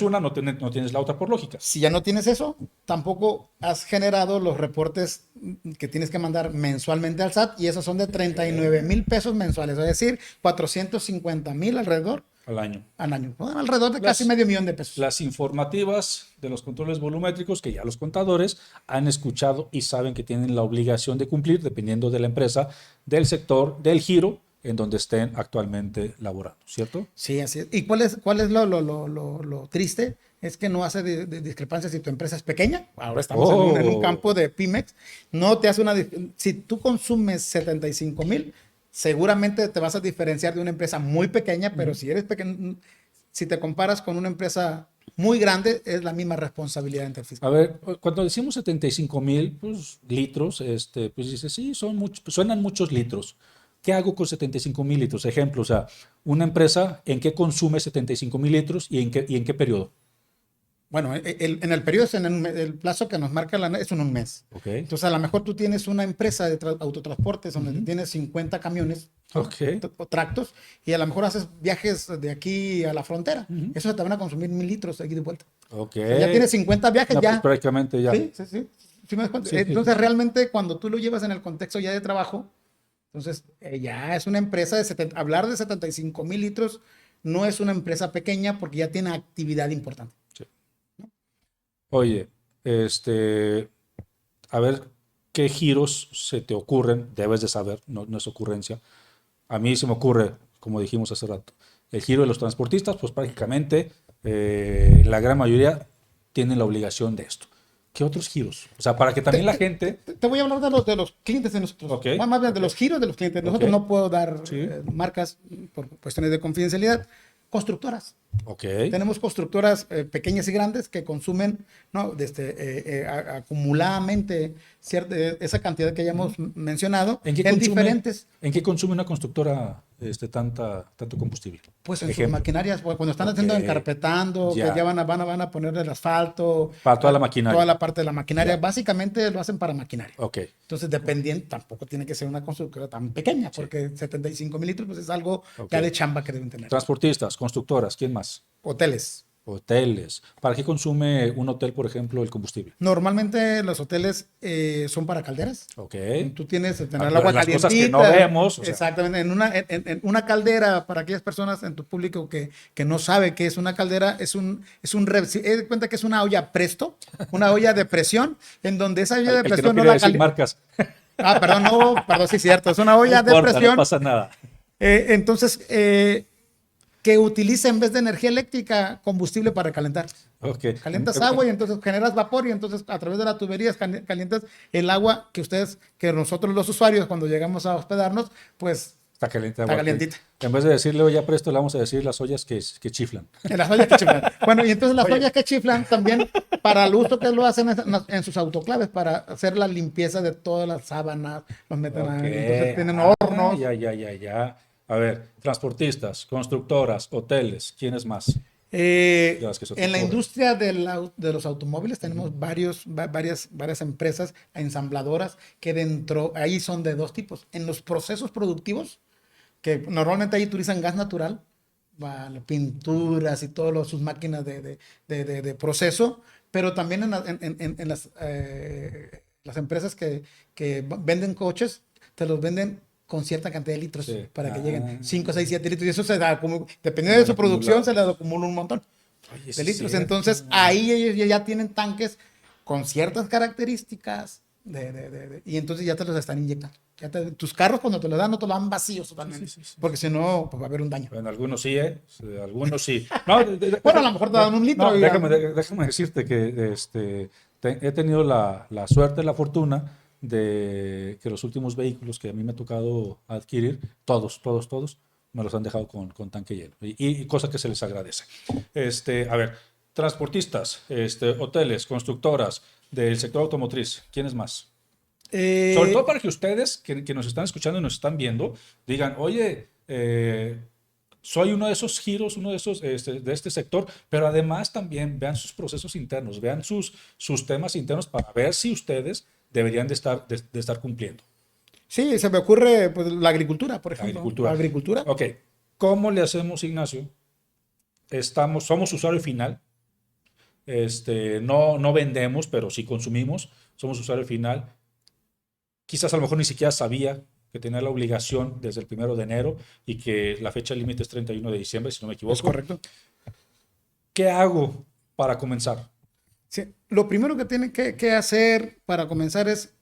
una, no tienes la otra por lógica. Si ya no tienes eso, tampoco has generado los reportes que tienes que mandar mensualmente al SAT, y esos son de 39,000 pesos mensuales, es decir, 450,000 alrededor. Al año. Bueno, alrededor de casi medio millón de pesos. Las informativas de los controles volumétricos que ya los contadores han escuchado y saben que tienen la obligación de cumplir, dependiendo de la empresa, del sector, del giro en donde estén actualmente laborando, ¿cierto? Sí, así es. ¿Y cuál es lo triste? Es que no hace de discrepancia si tu empresa es pequeña. Ahora estamos en un campo de Pymex. No te hace si tú consumes 75,000, seguramente te vas a diferenciar de una empresa muy pequeña, pero si eres pequeño, si te comparas con una empresa muy grande, es la misma responsabilidad ante el fisco. A ver, cuando decimos 75,000 litros, pues dices, sí, suenan muchos litros. ¿Qué hago con 75,000 litros? Ejemplo, o sea, una empresa, ¿en qué consume 75,000 litros y en qué periodo? Bueno, en el periodo, el plazo que nos marca es un mes. Okay. Entonces, a lo mejor tú tienes una empresa de autotransportes donde tienes 50 camiones o tractos, y a lo mejor haces viajes de aquí a la frontera. Eso te van a consumir 1,000 litros de aquí de vuelta. Okay. O sea, ya tienes 50 viajes, no, ya. Pues prácticamente ya. Sí. ¿Sí me das cuenta? Entonces, realmente, cuando tú lo llevas en el contexto ya de trabajo, entonces ya es una empresa hablar de 75,000 litros no es una empresa pequeña, porque ya tiene actividad importante. Oye, a ver, ¿qué giros se te ocurren? Debes de saber, no es ocurrencia. A mí se me ocurre, como dijimos hace rato, el giro de los transportistas, pues prácticamente la gran mayoría tienen la obligación de esto. ¿Qué otros giros? O sea, para que también la gente... Te voy a hablar de los clientes de nosotros. Okay. Más bien de los giros de los clientes. Nosotros no puedo dar marcas por cuestiones de confidencialidad. Constructoras. Tenemos constructoras pequeñas y grandes que consumen, ¿no? Acumuladamente esa cantidad que ya hemos mencionado ¿En qué consume una constructora tanto combustible? Pues en sus maquinarias, cuando están haciendo encarpetando, que ya van a poner el asfalto. Para toda la maquinaria. Toda la parte de la maquinaria. Básicamente lo hacen para maquinaria. Entonces, dependiendo, tampoco tiene que ser una constructora tan pequeña, porque 75,000 litros pues es algo ya de chamba que deben tener. Transportistas, constructoras, ¿quién más? Hoteles. hoteles. ¿Para qué consume un hotel, por ejemplo, el combustible? Normalmente los hoteles son para calderas. Ok. Tú tienes que tener el Pero agua las calientita. cosas que no vemos. O sea, Exactamente. En una caldera, para aquellas personas en tu público que no sabe qué es una caldera, haz de cuenta que es una olla Presto, una olla de presión, en donde esa olla de el que presión no no quería la decir calienta. marcas. Perdón, no, perdón, sí es cierto. Es una No olla de importa, presión. no pasa nada. Entonces, que utiliza en vez de energía eléctrica combustible para calentar. Ok. Calientas agua y entonces generas vapor y entonces a través de las tuberías calientas el agua que nosotros los usuarios cuando llegamos a hospedarnos, pues Está caliente. está calientita. En vez de decirle olla Presto, le vamos a decir las ollas que chiflan. En las ollas que chiflan. Bueno, y entonces las ollas que chiflan también para el uso que lo hacen en sus autoclaves, para hacer la limpieza de todas las sábanas, los meten Ok. ahí, entonces tienen Ah, hornos. Ya. A ver, transportistas, constructoras, hoteles, ¿quiénes más? Las que se te En la ocurren. industria de los automóviles tenemos varias empresas ensambladoras que ahí son de dos tipos. En los procesos productivos, que normalmente ahí utilizan gas natural, pinturas y todas sus máquinas de proceso, pero también en las empresas que venden coches, te los venden con cierta cantidad de litros Sí. para que lleguen 5, 6, 7 litros. Y eso se da, como, dependiendo de su Acumulado. producción, se le acumula un montón Oye, de sí es litros. cierto. Entonces, ahí ellos ya tienen tanques con ciertas características y entonces ya te los están inyectando. Tus carros cuando te los dan no te lo dan vacíos totalmente, Sí. porque si no, pues va a haber un daño. Bueno, algunos sí, ¿eh? Sí, algunos sí. No, Bueno, a lo mejor te dan un litro. No, y déjame decirte que he tenido la suerte, la fortuna de que los últimos vehículos que a mí me ha tocado adquirir, todos, me los han dejado con tanque lleno. Y cosa que se les agradece. A ver, transportistas, hoteles, constructoras del sector automotriz, ¿quiénes más? Sobre todo para que ustedes que nos están escuchando y nos están viendo, digan, oye, soy uno de esos giros, uno de esos de este sector, pero además también vean sus procesos internos, vean sus temas internos para ver si ustedes deberían de estar cumpliendo. Sí, se me ocurre pues, la agricultura, por La ejemplo. agricultura. La agricultura. Ok, ¿cómo le hacemos, Ignacio? Somos usuario final, no vendemos, pero sí consumimos, somos usuario final. Quizás a lo mejor ni siquiera sabía que tenía la obligación desde el 1 de enero y que la fecha límite es 31 de diciembre, si no me equivoco. Es correcto. ¿Qué hago para comenzar? Sí, lo primero que tienen que hacer para comenzar es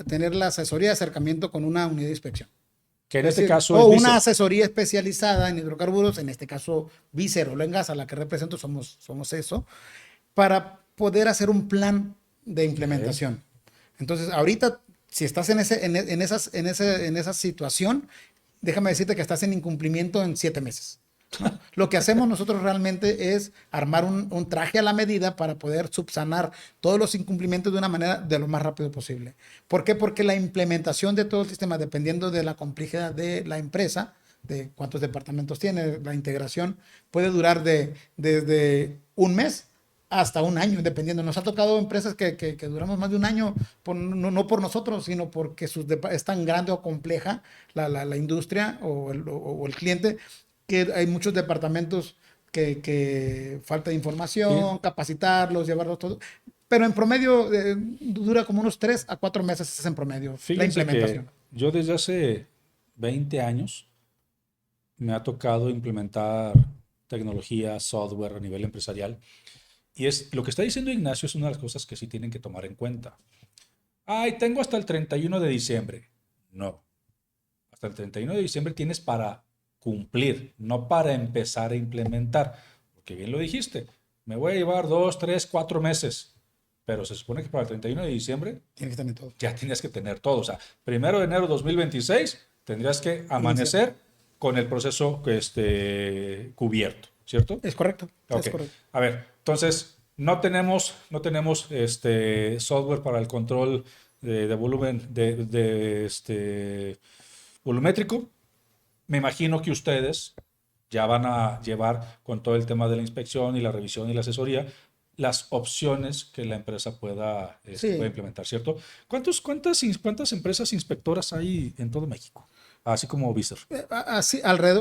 tener la asesoría de acercamiento con una unidad de inspección. Que en Es este decir, caso o es una Vícer. asesoría especializada en hidrocarburos, en este caso Vícer o Lengas, a la que represento, somos eso, para poder hacer un plan de implementación. Entonces, ahorita, si estás en esa situación, déjame decirte que estás en incumplimiento en 7 meses. ¿No? Lo que hacemos nosotros realmente es armar un traje a la medida para poder subsanar todos los incumplimientos de una manera de lo más rápido posible. ¿Por qué? Porque la implementación de todo el sistema, dependiendo de la complejidad de la empresa, de cuántos departamentos tiene, la integración, puede durar desde un mes hasta un año, dependiendo. Nos ha tocado empresas que duramos más de un año, no por nosotros, sino porque es tan grande o compleja la industria o el cliente, que hay muchos departamentos que falta de información, capacitarlos, llevarlos todo. Pero en promedio dura como unos 3 a 4 meses es en promedio Fíjense la implementación. que yo desde hace 20 años me ha tocado implementar tecnología, software a nivel empresarial. Y lo que está diciendo Ignacio es una de las cosas que sí tienen que tomar en cuenta. Ay, tengo hasta el 31 de diciembre. No. Hasta el 31 de diciembre tienes para cumplir, no para empezar a implementar. Porque bien lo dijiste, me voy a llevar 2, 3, 4 meses. Pero se supone que para el 31 de diciembre Tienes que tener todo. ya tienes que tener todo. O sea, 1 de enero de 2026 tendrías que amanecer con el proceso cubierto, ¿cierto? Es correcto. Ok. Es correcto. A ver, entonces no tenemos software para el control de volumen volumétrico. Me imagino que ustedes ya van a llevar con todo el tema de la inspección y la revisión y la asesoría las opciones que la empresa pueda implementar, ¿cierto? ¿Cuántas empresas inspectoras hay en todo México? Así como Vícer.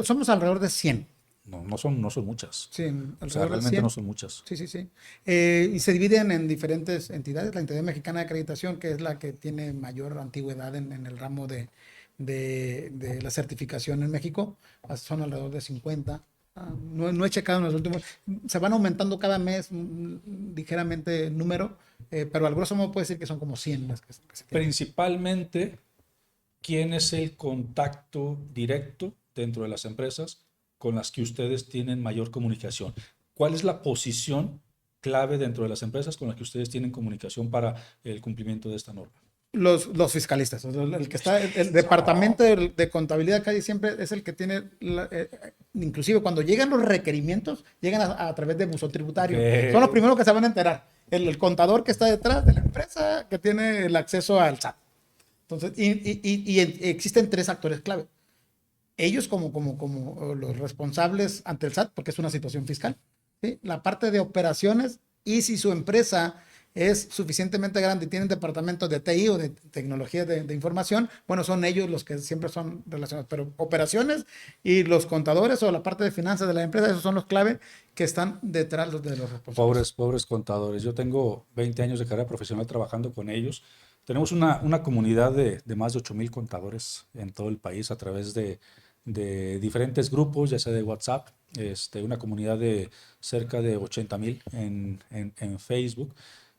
Somos alrededor de 100. no son muchas. Sí, O sea, alrededor de realmente 100. no son muchas. Sí, sí, sí. Y se dividen en diferentes entidades. La Entidad Mexicana de Acreditación, que es la que tiene mayor antigüedad en el ramo de la certificación en México, son alrededor de 50. No he checado en los últimos. Se van aumentando cada mes ligeramente el número, pero al grosso modo puede decir que son como 100 las que se tienen. Principalmente, ¿quién es el contacto directo dentro de las empresas con las que ustedes tienen mayor comunicación? ¿Cuál es la posición clave dentro de las empresas con las que ustedes tienen comunicación para el cumplimiento de esta norma? Los fiscalistas, el que está, el departamento de contabilidad casi siempre es el que tiene, inclusive cuando llegan los requerimientos, llegan a través de buzón tributario. Ok. Son los primeros que se van a enterar. El contador que está detrás de la empresa que tiene el acceso al SAT. Entonces, y existen 3 actores clave. Ellos como los responsables ante el SAT, porque es una situación fiscal, ¿sí? La parte de operaciones, y si su empresa es suficientemente grande y tienen departamentos de TI o de tecnología de información, bueno, son ellos los que siempre son relacionados. Pero operaciones y los contadores o la parte de finanzas de la empresa, esos son los clave que están detrás de los responsables. Pobres contadores. Yo tengo 20 años de carrera profesional trabajando con ellos. Tenemos una comunidad de más de 8,000 contadores en todo el país a través de diferentes grupos, ya sea de WhatsApp, una comunidad de cerca de 80,000 en Facebook.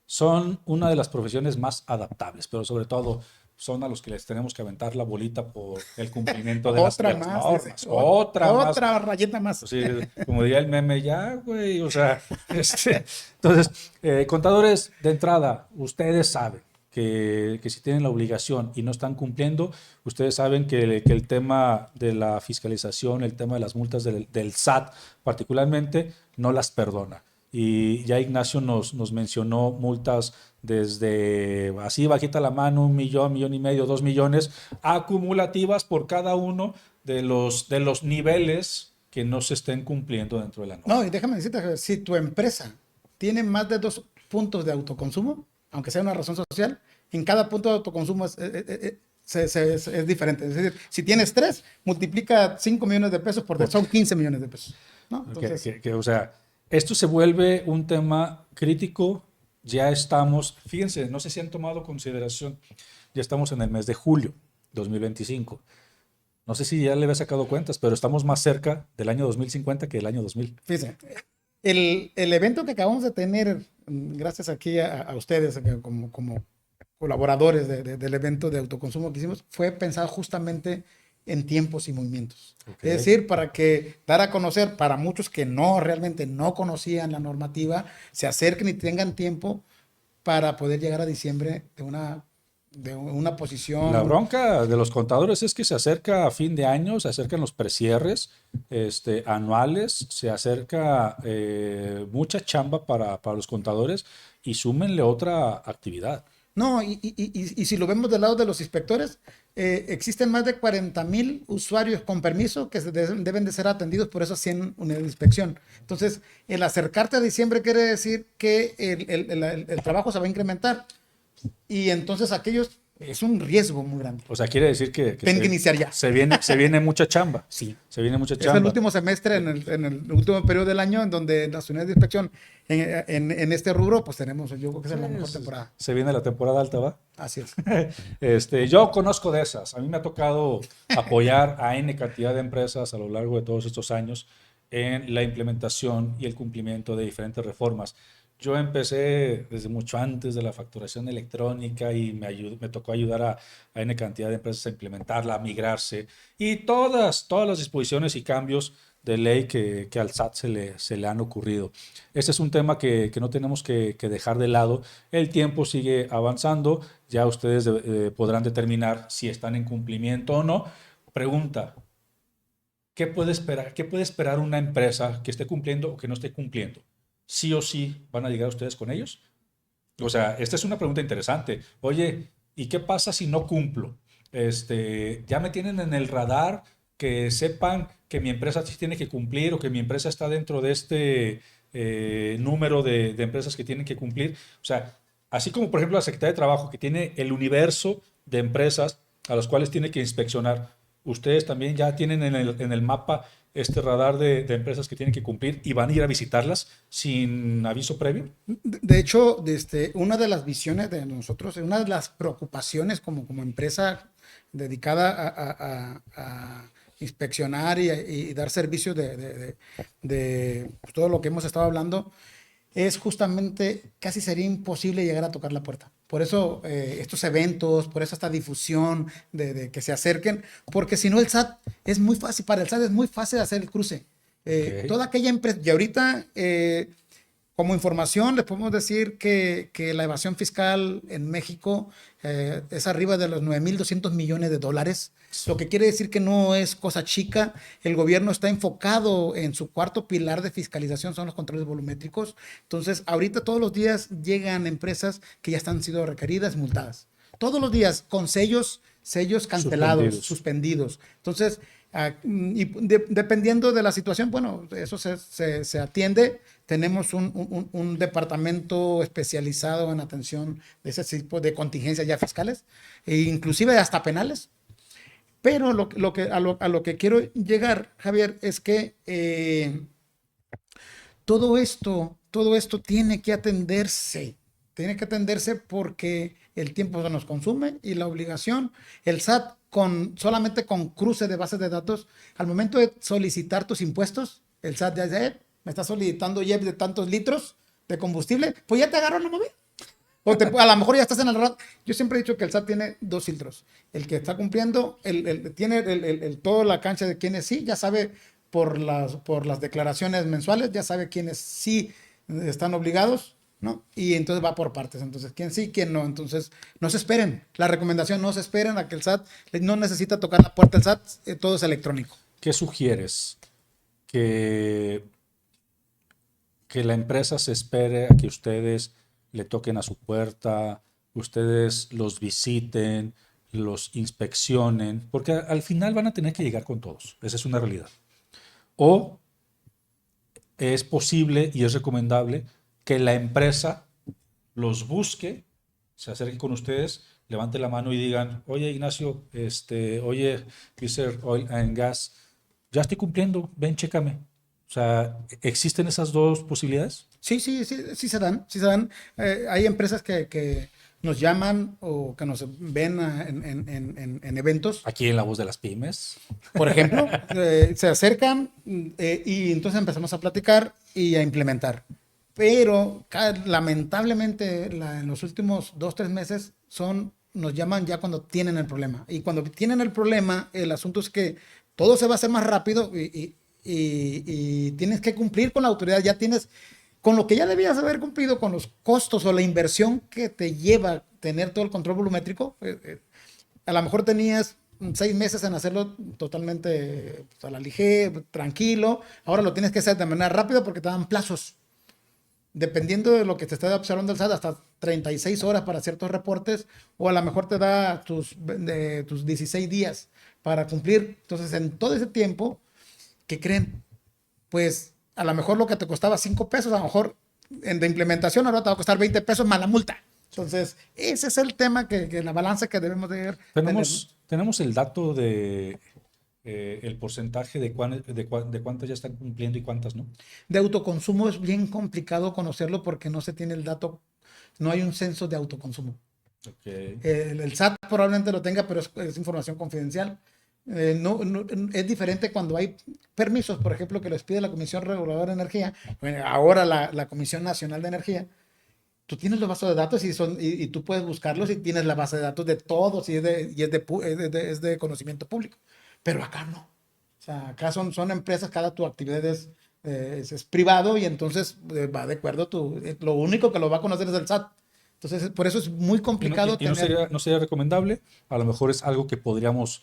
Son una de las profesiones más adaptables, pero sobre todo son a los que les tenemos que aventar la bolita por el cumplimiento de Otra las más, normas. dice. Otra más. Otra rayeta más. Sí, como diría el meme, ya, güey, o sea, entonces, contadores, de entrada, ustedes saben que si tienen la obligación y no están cumpliendo, ustedes saben que el tema de la fiscalización, el tema de las multas del SAT particularmente, no las perdona. Y ya Ignacio nos mencionó multas desde así bajita la mano, 1 millón, 1,5 millones, 2 millones, acumulativas por cada uno de los niveles que no se estén cumpliendo dentro de la norma. No, y déjame decirte, Javier, si tu empresa tiene más de 2 puntos de autoconsumo, aunque sea una razón social, en cada punto de autoconsumo es diferente. Es decir, si tienes 3, multiplica 5 millones de pesos son 15 millones de pesos, ¿no? Entonces, O sea, esto se vuelve un tema crítico. Ya estamos, fíjense, no sé si han tomado consideración, ya estamos en el mes de julio 2025. No sé si ya le había sacado cuentas, pero estamos más cerca del año 2050 que del año 2000. fíjense, el evento que acabamos de tener, gracias aquí a ustedes como colaboradores del evento de autoconsumo que hicimos, fue pensado justamente en tiempos y movimientos. Okay. Es decir, para que dar a conocer para muchos que realmente no conocían la normativa, se acerquen y tengan tiempo para poder llegar a diciembre de una posición. La bronca de los contadores es que se acerca a fin de año, se acercan los precierres anuales, se acerca mucha chamba para los contadores y súmenle otra actividad. No, y si lo vemos del lado de los inspectores, existen más de 40,000 usuarios con permiso que deben de ser atendidos por esas 100 unidades de inspección. Entonces, el acercarte a diciembre quiere decir que el trabajo se va a incrementar. Y entonces aquellos es un riesgo muy grande. O sea, quiere decir que Tienen que iniciar ya. se viene mucha chamba. Sí. Se viene mucha Es chamba. el último semestre, en el último periodo del año, en donde las unidades de inspección en este rubro, pues tenemos, yo creo que es la mejor temporada. Se viene la temporada alta, ¿va? Así es. Yo conozco de esas. A mí me ha tocado apoyar a N cantidad de empresas a lo largo de todos estos años en la implementación y el cumplimiento de diferentes reformas. Yo empecé desde mucho antes de la facturación electrónica y me tocó ayudar a N cantidad de empresas a implementarla, a migrarse y todas las disposiciones y cambios de ley que al SAT se le han ocurrido. Este es un tema que no tenemos que dejar de lado. El tiempo sigue avanzando. Ya ustedes podrán determinar si están en cumplimiento o no. Pregunta, ¿qué puede esperar una empresa que esté cumpliendo o que no esté cumpliendo? ¿Sí o sí van a llegar ustedes con ellos? O sea, esta es una pregunta interesante. Oye, ¿y qué pasa si no cumplo? Ya me tienen en el radar, que sepan que mi empresa sí tiene que cumplir o que mi empresa está dentro de este número de empresas que tienen que cumplir. O sea, así como por ejemplo la Secretaría de Trabajo, que tiene el universo de empresas a las cuales tiene que inspeccionar, ustedes también ya tienen en el mapa este radar de empresas que tienen que cumplir y van a ir a visitarlas sin aviso previo? De hecho, una de las visiones de nosotros, una de las preocupaciones como empresa dedicada a inspeccionar y dar servicios de todo lo que hemos estado hablando, es justamente casi sería imposible llegar a tocar la puerta. Por eso estos eventos, por eso esta difusión de que se acerquen, porque si no el SAT es muy fácil, para el SAT es muy fácil hacer el cruce. Toda aquella empresa, y ahorita como información les podemos decir que la evasión fiscal en México es arriba de los 9.200 millones de dólares, lo que quiere decir que no es cosa chica. El gobierno está enfocado en su cuarto pilar de fiscalización, son los controles volumétricos. Entonces, ahorita todos los días llegan empresas que ya están siendo requeridas, multadas. Todos los días con sellos cancelados, suspendidos. Entonces, dependiendo de la situación, bueno, eso se atiende. Tenemos un departamento especializado en atención de ese tipo de contingencias ya fiscales, e inclusive hasta penales. Pero a lo que quiero llegar, Javier, es que todo esto tiene que atenderse. Tiene que atenderse porque el tiempo se nos consume y la obligación, el SAT solamente con cruce de bases de datos, al momento de solicitar tus impuestos, el SAT ya dice, me está solicitando IEPS de tantos litros de combustible, pues ya te agarró la movida. A lo mejor ya estás en el radar. Yo siempre he dicho que el SAT tiene dos filtros. El que está cumpliendo, tiene toda la cancha de quienes sí, ya sabe por las declaraciones mensuales, ya sabe quiénes sí están obligados, ¿no? Y entonces va por partes. Entonces, quién sí, quién no. Entonces, no se esperen. La recomendación, no se esperen a que el SAT no necesita tocar la puerta del SAT, todo es electrónico. ¿Qué sugieres? Que la empresa se espere a que ustedes le toquen a su puerta, ustedes los visiten, los inspeccionen, porque al final van a tener que llegar con todos. Esa es una realidad. O es posible y es recomendable que la empresa los busque, se acerque con ustedes, levante la mano y digan, oye Ignacio, oye Fisher Oil and Gas, ya estoy cumpliendo, ven, chécame. O sea, ¿existen esas dos posibilidades? Sí se dan. Hay empresas que nos llaman o que nos ven en eventos. Aquí en La Voz de las Pymes. Por ejemplo, se acercan y entonces empezamos a platicar y a implementar. Pero lamentablemente en los últimos 2-3 meses nos llaman ya cuando tienen el problema. Y cuando tienen el problema, el asunto es que todo se va a hacer más rápido y tienes que cumplir con la autoridad. Ya tienes, con lo que ya debías haber cumplido, con los costos o la inversión que te lleva tener todo el control volumétrico. A lo mejor tenías 6 meses en hacerlo totalmente a la ligera, tranquilo. Ahora lo tienes que hacer de manera rápida porque te dan plazos. Dependiendo de lo que te esté observando el SAT, hasta 36 horas para ciertos reportes, o a lo mejor te da tus 16 días para cumplir. Entonces, en todo ese tiempo, ¿qué creen? Pues a lo mejor lo que te costaba 5 pesos, a lo mejor de implementación ahora te va a costar 20 pesos más la multa. Entonces, ese es el tema que la balanza que debemos de tener. Tenemos el dato de el porcentaje de cuántas ya están cumpliendo y cuántas no. De autoconsumo es bien complicado conocerlo porque no se tiene el dato, no hay un censo de autoconsumo. Okay. El SAT probablemente lo tenga, pero es información confidencial. No, es diferente cuando hay permisos, por ejemplo, que les pide la Comisión Reguladora de Energía, ahora la Comisión Nacional de Energía. Tú tienes los bases de datos y tú puedes buscarlos y tienes la base de datos de todos y es de conocimiento público. Pero acá no. O sea, acá son empresas, cada tu actividad es privado y entonces va de acuerdo lo único que lo va a conocer es el SAT. Entonces, por eso es muy complicado tener. No sería recomendable. A lo mejor es algo que podríamos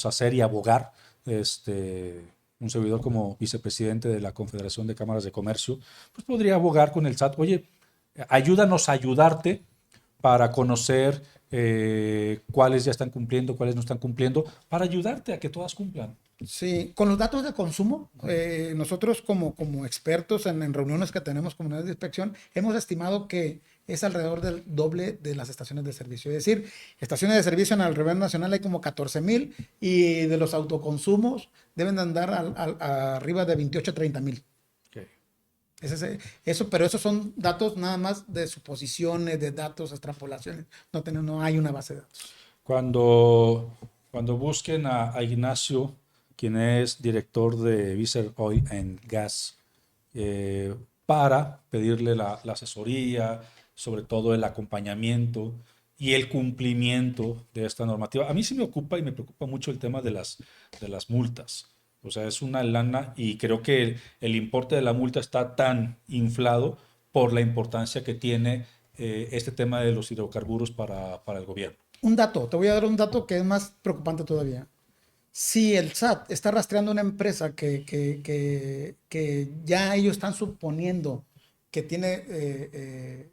hacer y abogar. Un servidor como vicepresidente de la Confederación de Cámaras de Comercio, pues podría abogar con el SAT. Oye, ayúdanos a ayudarte para conocer cuáles ya están cumpliendo, cuáles no están cumpliendo, para ayudarte a que todas cumplan. Sí, con los datos de consumo, nosotros como expertos en reuniones que tenemos comunidades de inspección, hemos estimado que es alrededor del doble de las estaciones de servicio. Es decir, estaciones de servicio en el nivel nacional hay como 14,000 y de los autoconsumos deben de andar arriba de 28 a 30,000. Okay. Pero esos son datos nada más de suposiciones, de datos, extrapolaciones. No hay una base de datos. Cuando busquen a Ignacio, quien es director de Visser Oil and Gas, para pedirle la asesoría, sobre todo el acompañamiento y el cumplimiento de esta normativa. A mí sí me ocupa y me preocupa mucho el tema de las multas. O sea, es una lana y creo que el importe de la multa está tan inflado por la importancia que tiene este tema de los hidrocarburos para el gobierno. Te voy a dar un dato que es más preocupante todavía. Si el SAT está rastreando una empresa que ya ellos están suponiendo que tiene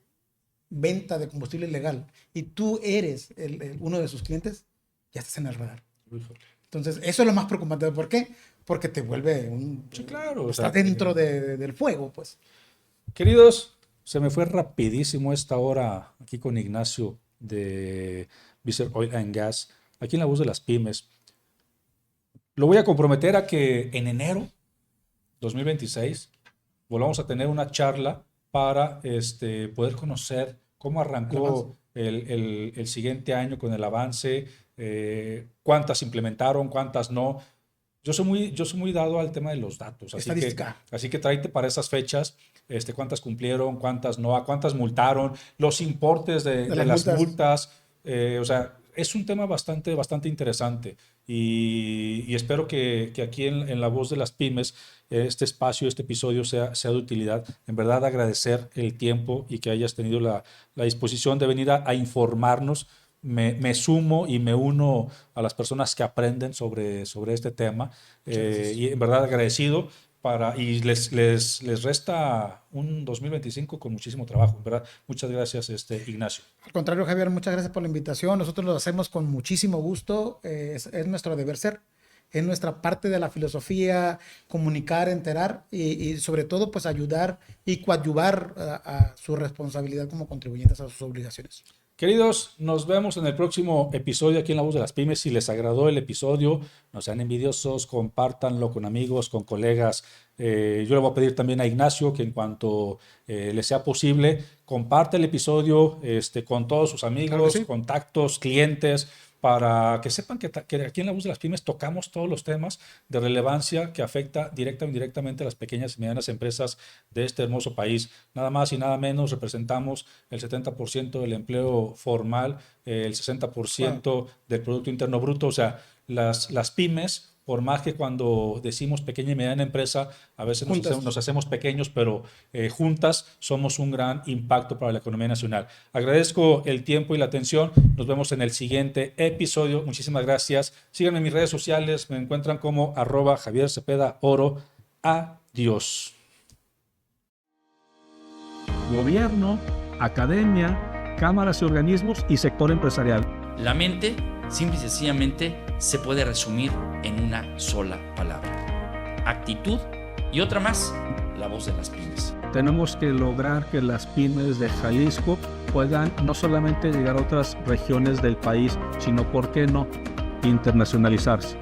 venta de combustible ilegal y tú eres uno de sus clientes, ya estás en el radar. Entonces, eso es lo más preocupante. ¿Por qué? Porque te vuelve Sí, claro. Está dentro del fuego, pues. Queridos, se me fue rapidísimo esta hora aquí con Ignacio de Visser Oil and Gas, aquí en La Voz de las Pymes. Lo voy a comprometer a que en enero 2026 volvamos a tener una charla para poder conocer cómo arrancó el siguiente año con el avance, cuántas implementaron, cuántas no. Yo soy muy dado al tema de los datos, así que tráete para esas fechas cuántas cumplieron, cuántas no, a cuántas multaron, los importes de las multas. O sea, es un tema bastante interesante y espero que aquí en La Voz de las Pymes este espacio, este episodio sea de utilidad. En verdad agradecer el tiempo y que hayas tenido la disposición de venir a informarnos. Me sumo y me uno a las personas que aprenden sobre este tema y en verdad agradecido. Y les resta un 2025 con muchísimo trabajo, ¿verdad? Muchas gracias, Ignacio. Al contrario, Javier, muchas gracias por la invitación. Nosotros lo hacemos con muchísimo gusto. Es nuestro deber ser. Es nuestra parte de la filosofía, comunicar, enterar y sobre todo, pues ayudar y coadyuvar a su responsabilidad como contribuyentes a sus obligaciones. Queridos, nos vemos en el próximo episodio aquí en La Voz de las Pymes. Si les agradó el episodio, no sean envidiosos, compártanlo con amigos, con colegas. Yo le voy a pedir también a Ignacio que en cuanto les sea posible, comparte el episodio con todos sus amigos, claro que sí, contactos, clientes, para que sepan que aquí en La Voz de las Pymes tocamos todos los temas de relevancia que afecta directa o indirectamente a las pequeñas y medianas empresas de este hermoso país. Nada más y nada menos representamos el 70% del empleo formal, el 60% del Producto Interno Bruto. O sea, las pymes, por más que cuando decimos pequeña y mediana empresa, a veces nos hacemos pequeños, pero juntas somos un gran impacto para la economía nacional. Agradezco el tiempo y la atención. Nos vemos en el siguiente episodio. Muchísimas gracias. Síganme en mis redes sociales. Me encuentran como @JavierCepedaOro. Adiós. Gobierno, academia, cámaras y organismos y sector empresarial. La mente, simple y sencillamente, se puede resumir en una sola palabra: actitud, y otra más, la voz de las pymes. Tenemos que lograr que las pymes de Jalisco puedan no solamente llegar a otras regiones del país, sino, ¿por qué no?, internacionalizarse.